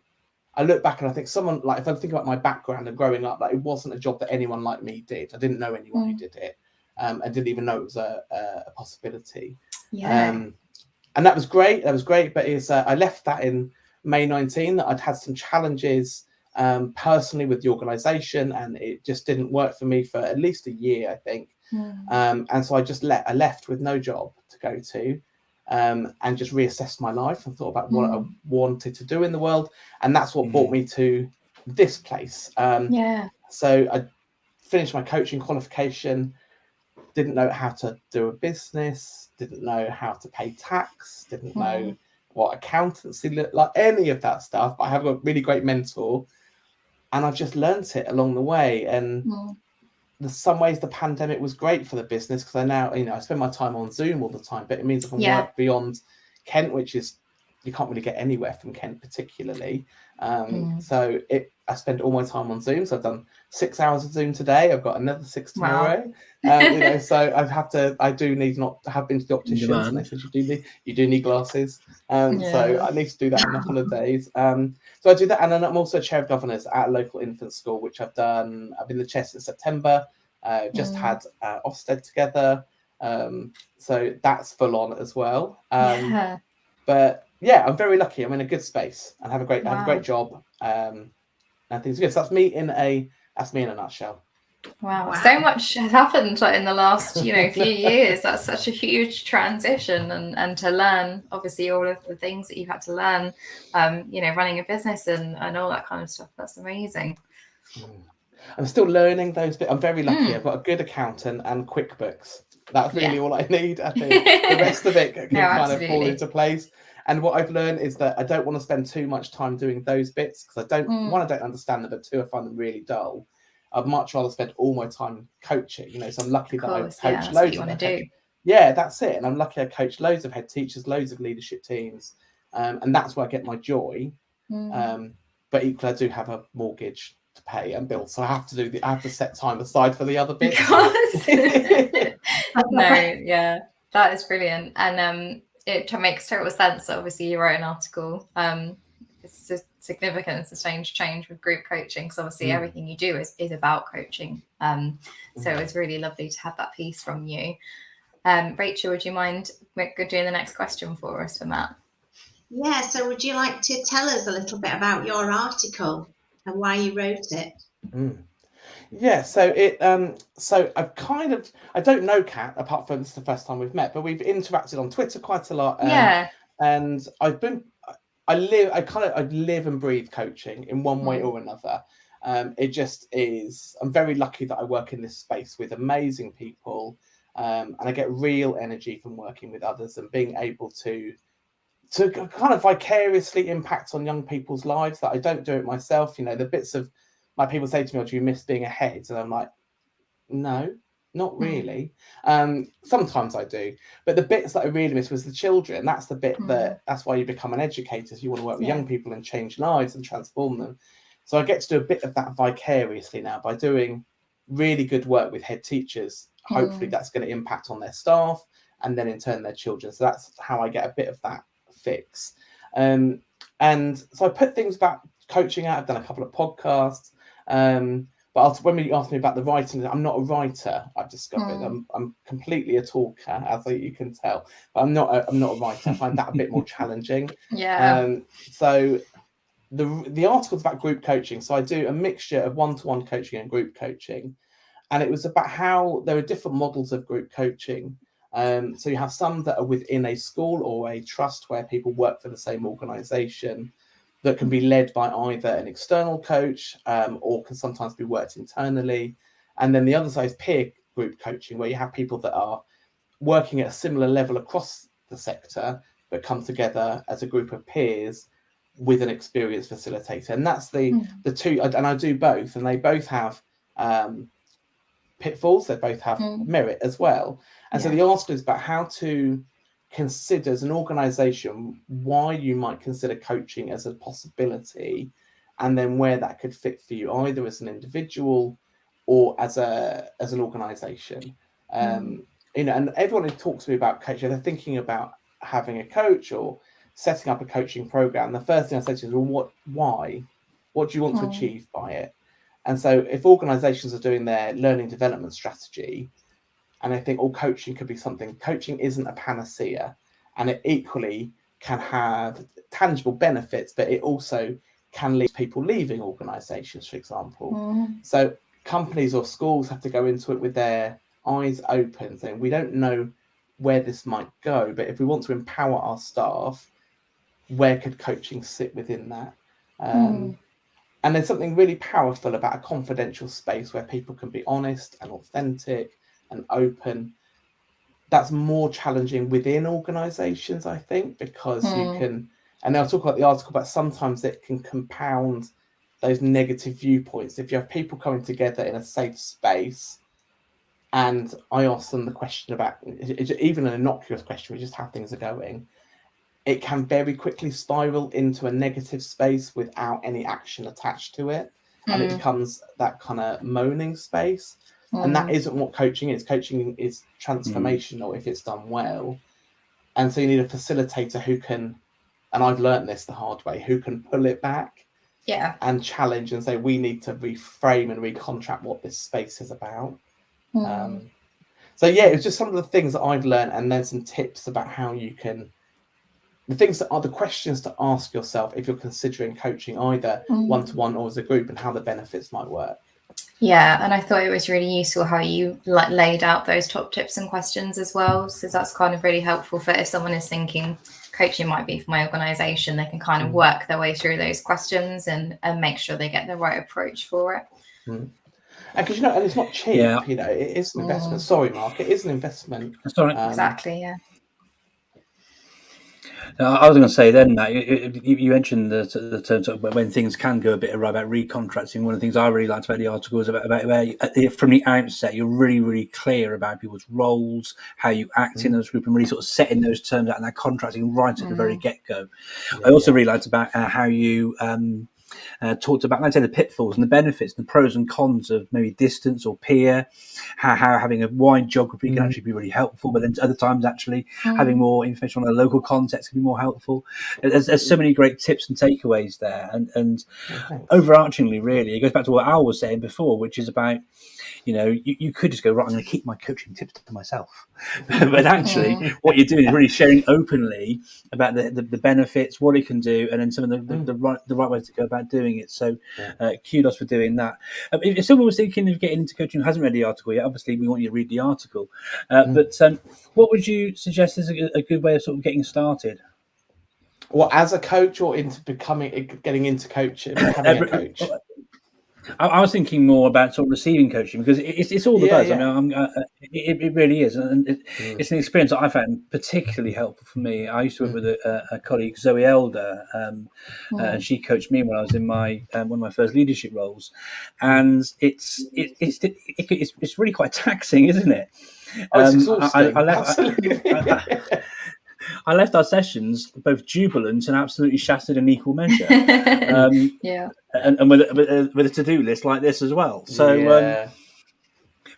I look back and I think someone, like, if I think about my background and growing up, like, it wasn't a job that anyone like me did. I didn't know anyone who did it. I didn't even know it was a possibility. And that was great. But I left that in May 19. I'd had some challenges personally with the organisation, and it just didn't work for me for at least a year, I think. And so I left with no job to go to. And just reassessed my life and thought about what I wanted to do in the world. And that's what brought me to this place. So I finished my coaching qualification, didn't know how to do a business, didn't know how to pay tax, didn't know what accountancy looked like, any of that stuff. But I have a really great mentor and I've just learnt it along the way. And in some ways the pandemic was great for the business because I now, I spend my time on Zoom all the time, but it means I can work beyond Kent, which is, you can't really get anywhere from Kent particularly. So I spend all my time on Zoom. So I've done 6 hours of Zoom today. I've got another 6 tomorrow. So I do need not to have been to the opticians, and they said you do need glasses. So I need to do that in a couple of days. So I do that, and then I'm also chair of governors at a local infant school, which I've done. I've been the chair since September. Just had Ofsted together, so that's full on as well. But yeah, I'm very lucky. I'm in a good space and have a great job, and things are good. So that's me in a nutshell. Wow. So much has happened in the last few years. That's such a huge transition, and to learn obviously all of the things that you've had to learn, running a business and all that kind of stuff. That's amazing. I'm still learning those bits. I'm very lucky. I've got a good accountant and QuickBooks. That's really all I need. I think the rest of it can kind of fall into place. And what I've learned is that I don't want to spend too much time doing those bits because I don't understand them, but 2, I find them really dull. I'd much rather spend all my time coaching. So I'm lucky that I coach loads of head. Yeah, that's it. And I'm lucky I coach loads of head teachers, loads of leadership teams, and that's where I get my joy. But equally, I do have a mortgage to pay and bills, so I have to set time aside for the other bits. That is brilliant, and it makes total sense. Obviously, you wrote an article. It's a significant and sustained change with group coaching, because obviously everything you do is about coaching. So it's really lovely to have that piece from you. Rachel, would you mind doing the next question for us for Matt? Yeah, so would you like to tell us a little bit about your article and why you wrote it? Yeah, so I don't know Kat, apart from this is the first time we've met, but we've interacted on Twitter quite a lot. And I live and breathe coaching in one way or another. It just is, I'm very lucky that I work in this space with amazing people, and I get real energy from working with others and being able to kind of vicariously impact on young people's lives. That I don't do it myself. You know, the bits of like people say to me, "Oh, do you miss being a head?" And I'm like, no, not really. Sometimes I do, but the bits that I really miss was the children. That's the bit that's why you become an educator. So you want to work with young people and change lives and transform them. So I get to do a bit of that vicariously now by doing really good work with head teachers. Hopefully that's going to impact on their staff and then in turn their children. So that's how I get a bit of that fix. And so I put things about coaching out. I've done a couple of podcasts. But when you asked me about the writing, I'm not a writer. I've discovered I'm completely a talker, as you can tell. But I'm not a writer. I find that a bit more challenging. So the article's about group coaching. So I do a mixture of one-to-one coaching and group coaching, and it was about how there are different models of group coaching. So you have some that are within a school or a trust where people work for the same organisation, that can be led by either an external coach or can sometimes be worked internally. And then the other side is peer group coaching, where you have people that are working at a similar level across the sector, but come together as a group of peers with an experienced facilitator. And that's the two, and I do both, and they both have pitfalls, they both have merit as well. And so the article is about how to consider as an organization why you might consider coaching as a possibility, and then where that could fit for you, either as an individual or as an organization. You know, and everyone who talks to me about coaching, they're thinking about having a coach or setting up a coaching program. The first thing I say to you is, well, why? What do you want to achieve by it? And so if organizations are doing their learning development strategy and I think coaching could be something, coaching isn't a panacea, and it equally can have tangible benefits, but it also can lead to people leaving organizations, for example. So companies or schools have to go into it with their eyes open, saying, we don't know where this might go, but if we want to empower our staff, where could coaching sit within that? And there's something really powerful about a confidential space where people can be honest and authentic and open. That's more challenging within organizations, I think, because you can, and I'll talk about the article, but sometimes it can compound those negative viewpoints. If you have people coming together in a safe space, and I ask them the question about, even an innocuous question, which is how things are going, it can very quickly spiral into a negative space without any action attached to it. And it becomes that kind of moaning space. And that isn't what coaching is. Coaching is transformational if it's done well. And so you need a facilitator who can, and I've learned this the hard way, who can pull it back and challenge and say, we need to reframe and recontract what this space is about. So yeah, it was just some of the things that I've learned, and then some tips about how you can, the things that are the questions to ask yourself if you're considering coaching either one-to-one or as a group, and how the benefits might work. Yeah, and I thought it was really useful how you laid out those top tips and questions as well. So that's kind of really helpful for if someone is thinking coaching might be for my organisation, they can kind of work their way through those questions and make sure they get the right approach for it. And because, you know, and it's not cheap, you know, it is an investment. Sorry, Mark, it is an investment. Exactly, I was going to say then that you mentioned the terms of when things can go a bit awry about recontracting. One of the things I really liked about the article was about where from the outset you're really, really clear about people's roles, how you act in those groups, and really sort of setting those terms out and that contracting right at the very get-go. I also really liked about how you talked about, like I say, the pitfalls and the benefits and the pros and cons of maybe distance or peer, how having a wide geography can actually be really helpful, but then other times actually having more information on a local context can be more helpful. There's so many great tips and takeaways there, and overarchingly really it goes back to what Al was saying before, which is about, you could just go, right, I'm going to keep my coaching tips to myself. But actually, what you're doing is really sharing openly about the benefits, what it can do, and then some of the right way to go about doing it. So kudos for doing that. If someone was thinking of getting into coaching who hasn't read the article yet, obviously we want you to read the article. But what would you suggest is a good way of sort of getting started? Well, as a coach or into getting into coaching, becoming a coach? I was thinking more about sort of receiving coaching, because it's all the buzz. I mean, it really is, and it's an experience that I found particularly helpful for me. I used to work with a colleague, Zoe Elder, and she coached me when I was in my one of my first leadership roles, and it's really quite taxing, isn't it? It's exhausting. Absolutely. I left our sessions both jubilant and absolutely shattered in equal measure. And with a to-do list like this as well. So,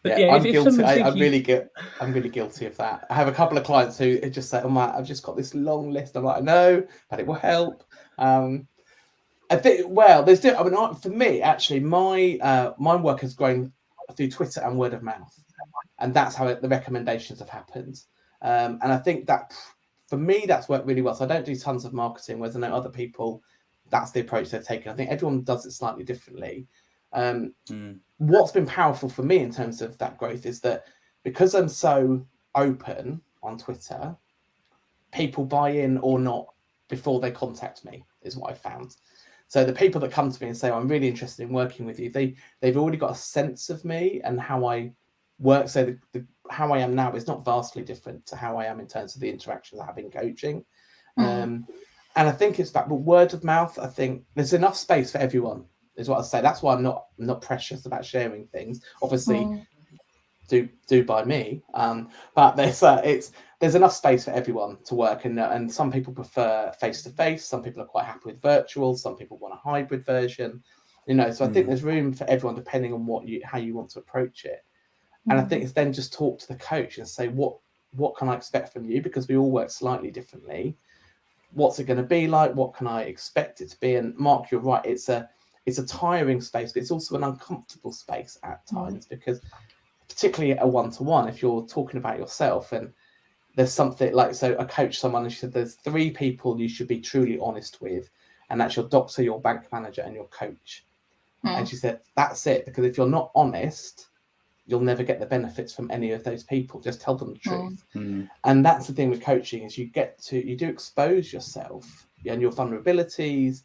I'm guilty. I'm really guilty of that. I have a couple of clients who just say, "Oh, Matt, I've just got this long list." I'm like, "No, but it will help." I think. Well, for me, actually, my work has grown through Twitter and word of mouth, and that's how the recommendations have happened. And I think that, for me, that's worked really well. So I don't do tons of marketing, whereas I know other people, that's the approach they've taken. I think everyone does it slightly differently. What's been powerful for me in terms of that growth is that because I'm so open on Twitter, people buy in or not before they contact me, is what I found. So the people that come to me and say, I'm really interested in working with you, they've already got a sense of me and how I work. So how I am now is not vastly different to how I am in terms of the interactions I have in coaching. And I think it's that, but word of mouth, I think there's enough space for everyone, is what I say. That's why I'm not precious about sharing things. Obviously, do by me. But there's enough space for everyone to work, and some people prefer face-to-face, some people are quite happy with virtual, some people want a hybrid version. So I think there's room for everyone depending on how you want to approach it. And I think it's then just talk to the coach and say, what can I expect from you? Because we all work slightly differently. What's it going to be like? What can I expect it to be? And Mark, you're right. It's a tiring space, but it's also an uncomfortable space at times, because particularly a one-to-one, if you're talking about yourself and there's something like, so I coached someone and she said, there's 3 people you should be truly honest with. And that's your doctor, your bank manager, and your coach. And she said, that's it. Because if you're not honest, you'll never get the benefits from any of those people. Just tell them the truth. And that's the thing with coaching, is you do expose yourself and your vulnerabilities,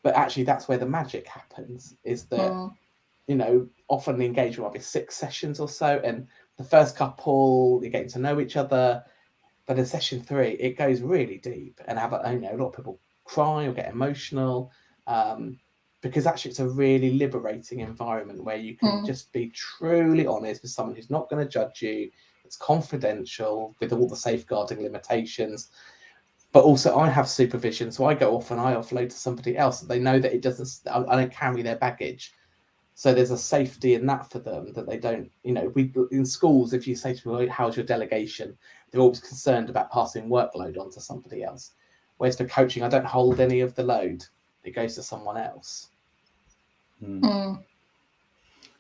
but actually that's where the magic happens, is that, often the engagement might be 6 sessions or so. And the first couple, you're getting to know each other. But in session 3, it goes really deep, and a lot of people cry or get emotional. Because actually it's a really liberating environment where you can just be truly honest with someone who's not going to judge you. It's confidential with all the safeguarding limitations. But also I have supervision, so I go off and I offload to somebody else. They know that I don't carry their baggage. So there's a safety in that for them, that they don't, in schools, if you say to them, how's your delegation? They're always concerned about passing workload on to somebody else. Whereas for coaching, I don't hold any of the load. It goes to someone else.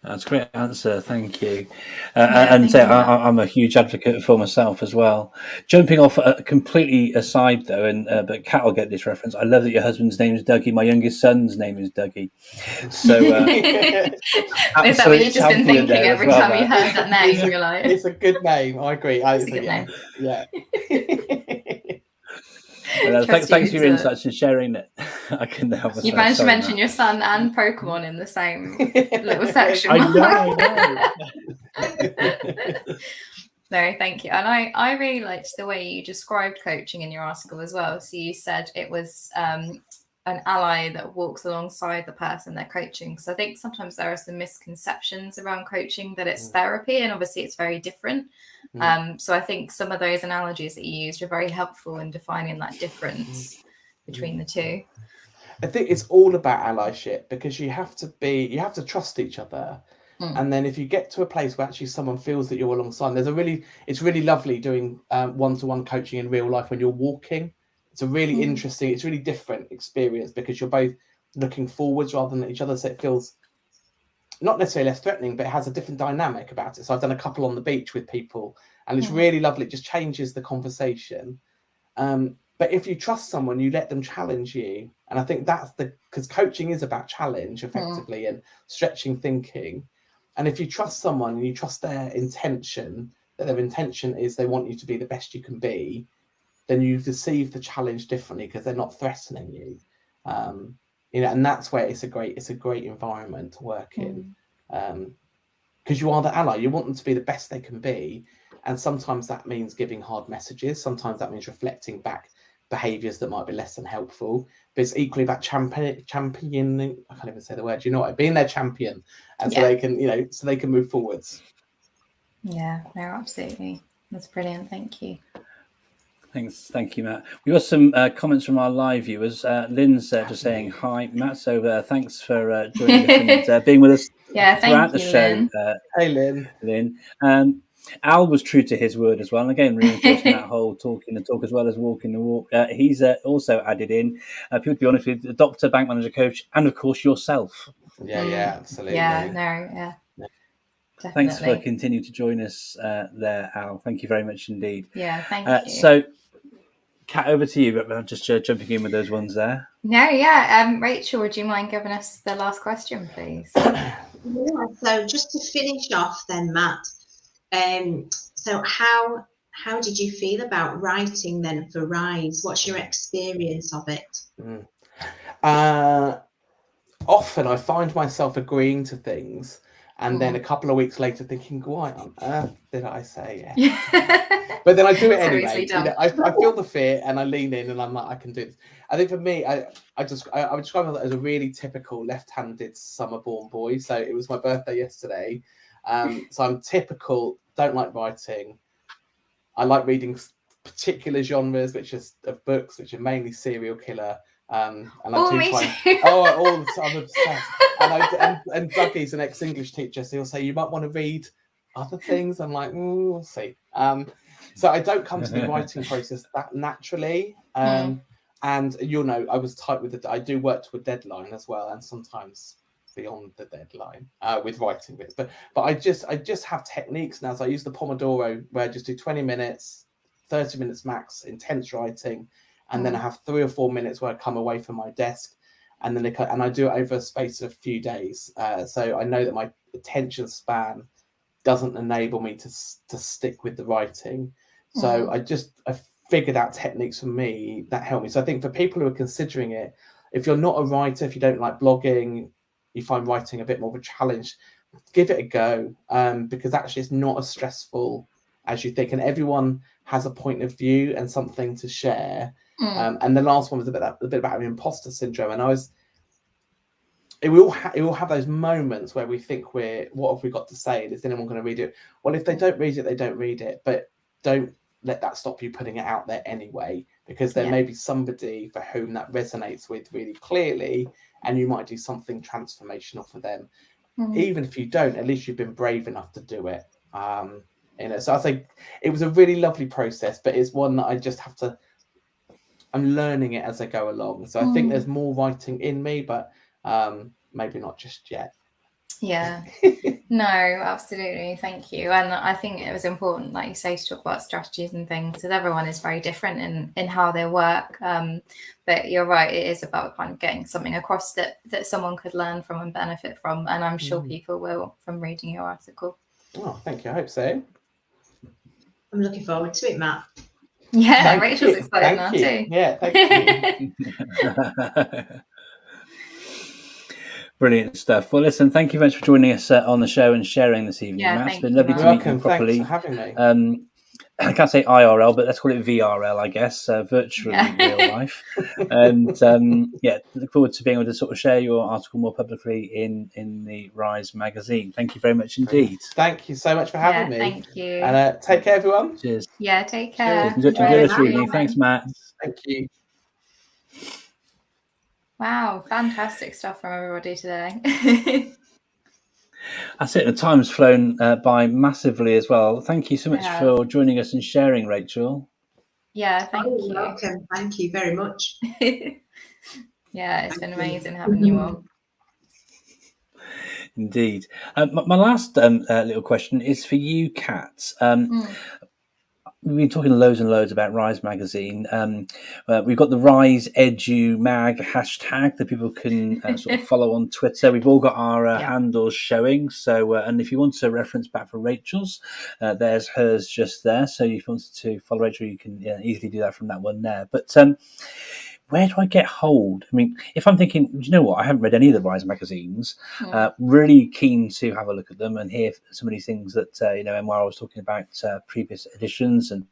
That's a great answer, thank you. I'm a huge advocate for myself as well. Jumping off completely aside though, but Kat will get this reference. I love that your husband's name is Dougie. My youngest son's name is Dougie. So is that what you've just been thinking every time you heard that name? You're like, it's a good name. I agree. It's a good name. Yeah. Thanks for your insights and sharing it. I couldn't help myself. You managed to mention your son and Pokemon in the same little section. I know. No, thank you. And I really liked the way you described coaching in your article as well. So you said it was an ally that walks alongside the person they're coaching. So I think sometimes there are some misconceptions around coaching, that it's therapy, and obviously it's very different. So I think some of those analogies that you used are very helpful in defining that difference between the two. I think it's all about allyship, because you have to trust each other. And then if you get to a place where actually someone feels that you're alongside, it's really lovely doing one-to-one coaching in real life when you're walking. It's a really interesting, it's really different experience, because you're both looking forwards rather than at each other. So it feels not necessarily less threatening, but it has a different dynamic about it. So I've done a couple on the beach with people, and it's really lovely. It just changes the conversation. But if you trust someone, you let them challenge you. And I think that's because coaching is about challenge effectively and stretching thinking. And if you trust someone and you trust their intention, that their intention is they want you to be the best you can be, then you receive the challenge differently because they're not threatening you. And that's where it's a great environment to work in. Because you are the ally. You want them to be the best they can be. And sometimes that means giving hard messages. Sometimes that means reflecting back behaviours that might be less than helpful. But it's equally about championing. I can't even say the word. You know what? Being their champion, and so they can, so they can move forwards. Yeah, no, absolutely. That's brilliant. Thank you. Thank you, Matt. We got some comments from our live viewers. Lynn's just saying hi, Matt. So thanks for joining us and being with us throughout the show. Lynn. Hey, Lynn. Lynn. Al was true to his word as well. And again, reinforcing that whole talking the talk as well as walking the walk. He's also added in, people to be honest with, the doctor, bank manager, coach, and of course yourself. Yeah, absolutely. Yeah. Definitely. Thanks for continuing to join us there, Al. Thank you very much indeed. Yeah, thank you. So, Kat, over to you, but I'm just jumping in with those ones there. No, yeah. Rachel, would you mind giving us the last question, please? So just to finish off then, Matt, so how did you feel about writing then for R.I.S.E? What's your experience of it? Often I find myself agreeing to things and then a couple of weeks later thinking, why on earth did I say yes? But then I do it anyway. I feel the fear and I lean in and I'm like, I can do this. I think for me, I would describe it as a really typical left-handed summer-born boy. So it was my birthday yesterday. So I'm typical, don't like writing. I like reading particular genres, which is of books, which are mainly serial killer. And I all the time, I'm obsessed. And Dougie's an ex-English teacher, so he'll say you might want to read other things. I'm like, we'll see. So I don't come to the writing process that naturally. And you'll know, I was tight with I do work to a deadline as well, and sometimes beyond the deadline with writing bits. But I just have techniques now. So I use the Pomodoro, where I just do 20 minutes, 30 minutes max, intense writing. And then I have 3 or 4 minutes where I come away from my desk, and then I do it over a space of a few days. So I know that my attention span doesn't enable me to stick with the writing. So I figured out techniques for me that help me. So I think for people who are considering it, if you're not a writer, if you don't like blogging, you find writing a bit more of a challenge, give it a go, because actually it's not as stressful as you think, and everyone has a point of view and something to share. And the last one was a bit about imposter syndrome, and we all have those moments where we think what have we got to say, and is anyone going to read it? Well, if they don't read it, they don't read it, but don't let that stop you putting it out there anyway, because there may be somebody for whom that resonates with really clearly, and you might do something transformational for them. Even if you don't, at least you've been brave enough to do it. So I think it was a really lovely process, but it's one that I just have to, I'm learning it as I go along. So I think there's more writing in me, but maybe not just yet. Yeah, no, absolutely. Thank you. And I think it was important, like you say, to talk about strategies and things, because everyone is very different in how they work. But you're right, it is about kind of getting something across that someone could learn from and benefit from. And I'm sure people will from reading your article. Oh, thank you. I hope so. I'm looking forward to it, Matt. Yeah, Rachel's excited now too. Yeah, thank you. Brilliant stuff. Well, listen, thank you very much for joining us on the show and sharing this evening, Matt. It's been lovely to meet you properly. Thanks for having me. I can't say IRL, but let's call it VRL, I guess, virtually real life. And look forward to being able to sort of share your article more publicly in the R.I.S.E magazine. Thank you very much indeed. Thank you so much for having me. Thank you. And take care, everyone. Cheers. Yeah, take care. Enjoy the evening. Thanks, Matt. Thank you. Wow, fantastic stuff from everybody today. That's it. The time's flown by massively as well. Thank you so much for joining us and sharing, Rachel. Yeah, thank you. You're welcome. Thank you very much. Yeah, it's been amazing having you on. Indeed. My last little question is for you, Kat. We've been talking loads and loads about R.I.S.E magazine. We've got the R.I.S.E Edu Mag hashtag that people can sort of follow on Twitter. We've all got our handles showing. So, and if you want to reference back for Rachel's, there's hers just there. So if you wanted to follow Rachel, you can easily do that from that one there. But where do I get hold? I mean, if I'm thinking, do you know what? I haven't read any of the R.I.S.E magazines. Really keen to have a look at them and hear some of these things that, Emma was talking about previous editions, and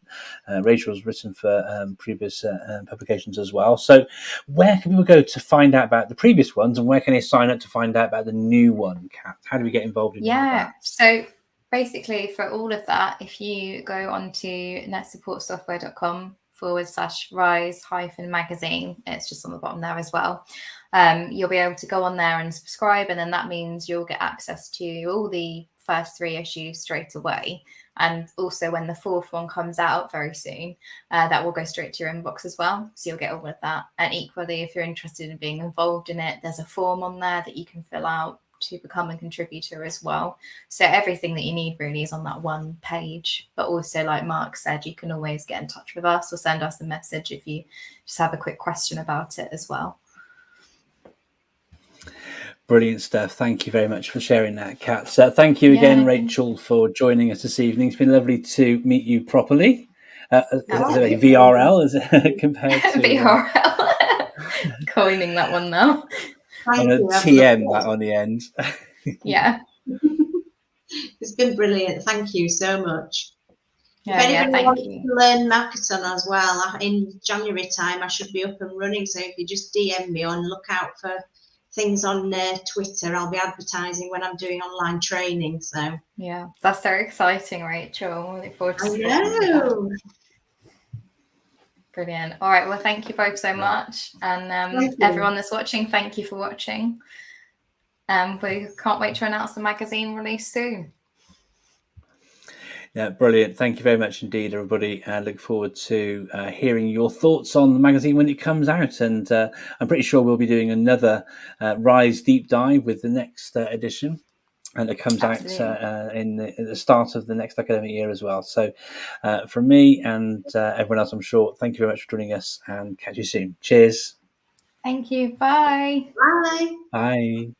Rachel's written for previous publications as well. So where can people go to find out about the previous ones, and where can they sign up to find out about the new one, Kat? How do we get involved in all of that? So basically for all of that, if you go onto netsupportsoftware.com/R.I.S.E-magazine, it's just on the bottom there as well. You'll be able to go on there and subscribe, and then that means you'll get access to all the first 3 issues straight away. And also when the 4th one comes out very soon, that will go straight to your inbox as well. So you'll get all of that. And equally, if you're interested in being involved in it, there's a form on there that you can fill out to become a contributor as well. So everything that you need really is on that one page. But also, like Mark said, you can always get in touch with us or send us a message if you just have a quick question about it as well. Brilliant stuff. Thank you very much for sharing that, Kat. So thank you again, Rachel, for joining us this evening. It's been lovely to meet you properly. VRL as compared to VRL. Coining that one now. And a TM that on the end. Yeah. It's been brilliant. Thank you so much. If anybody wants to learn Makaton as well, in January time, I should be up and running. So if you just DM me on, look out for things on Twitter. I'll be advertising when I'm doing online training. So yeah, that's very exciting, Rachel. I look forward to supporting you. Brilliant. All right. Well, thank you both so much. And everyone that's watching, thank you for watching. We can't wait to announce the magazine release soon. Yeah, brilliant. Thank you very much indeed, everybody. I look forward to hearing your thoughts on the magazine when it comes out. And I'm pretty sure we'll be doing another R.I.S.E deep dive with the next edition. And it comes out in the start of the next academic year as well. So from me and everyone else, I'm sure, thank you very much for joining us, and catch you soon. Cheers. Thank you. Bye. Bye. Bye.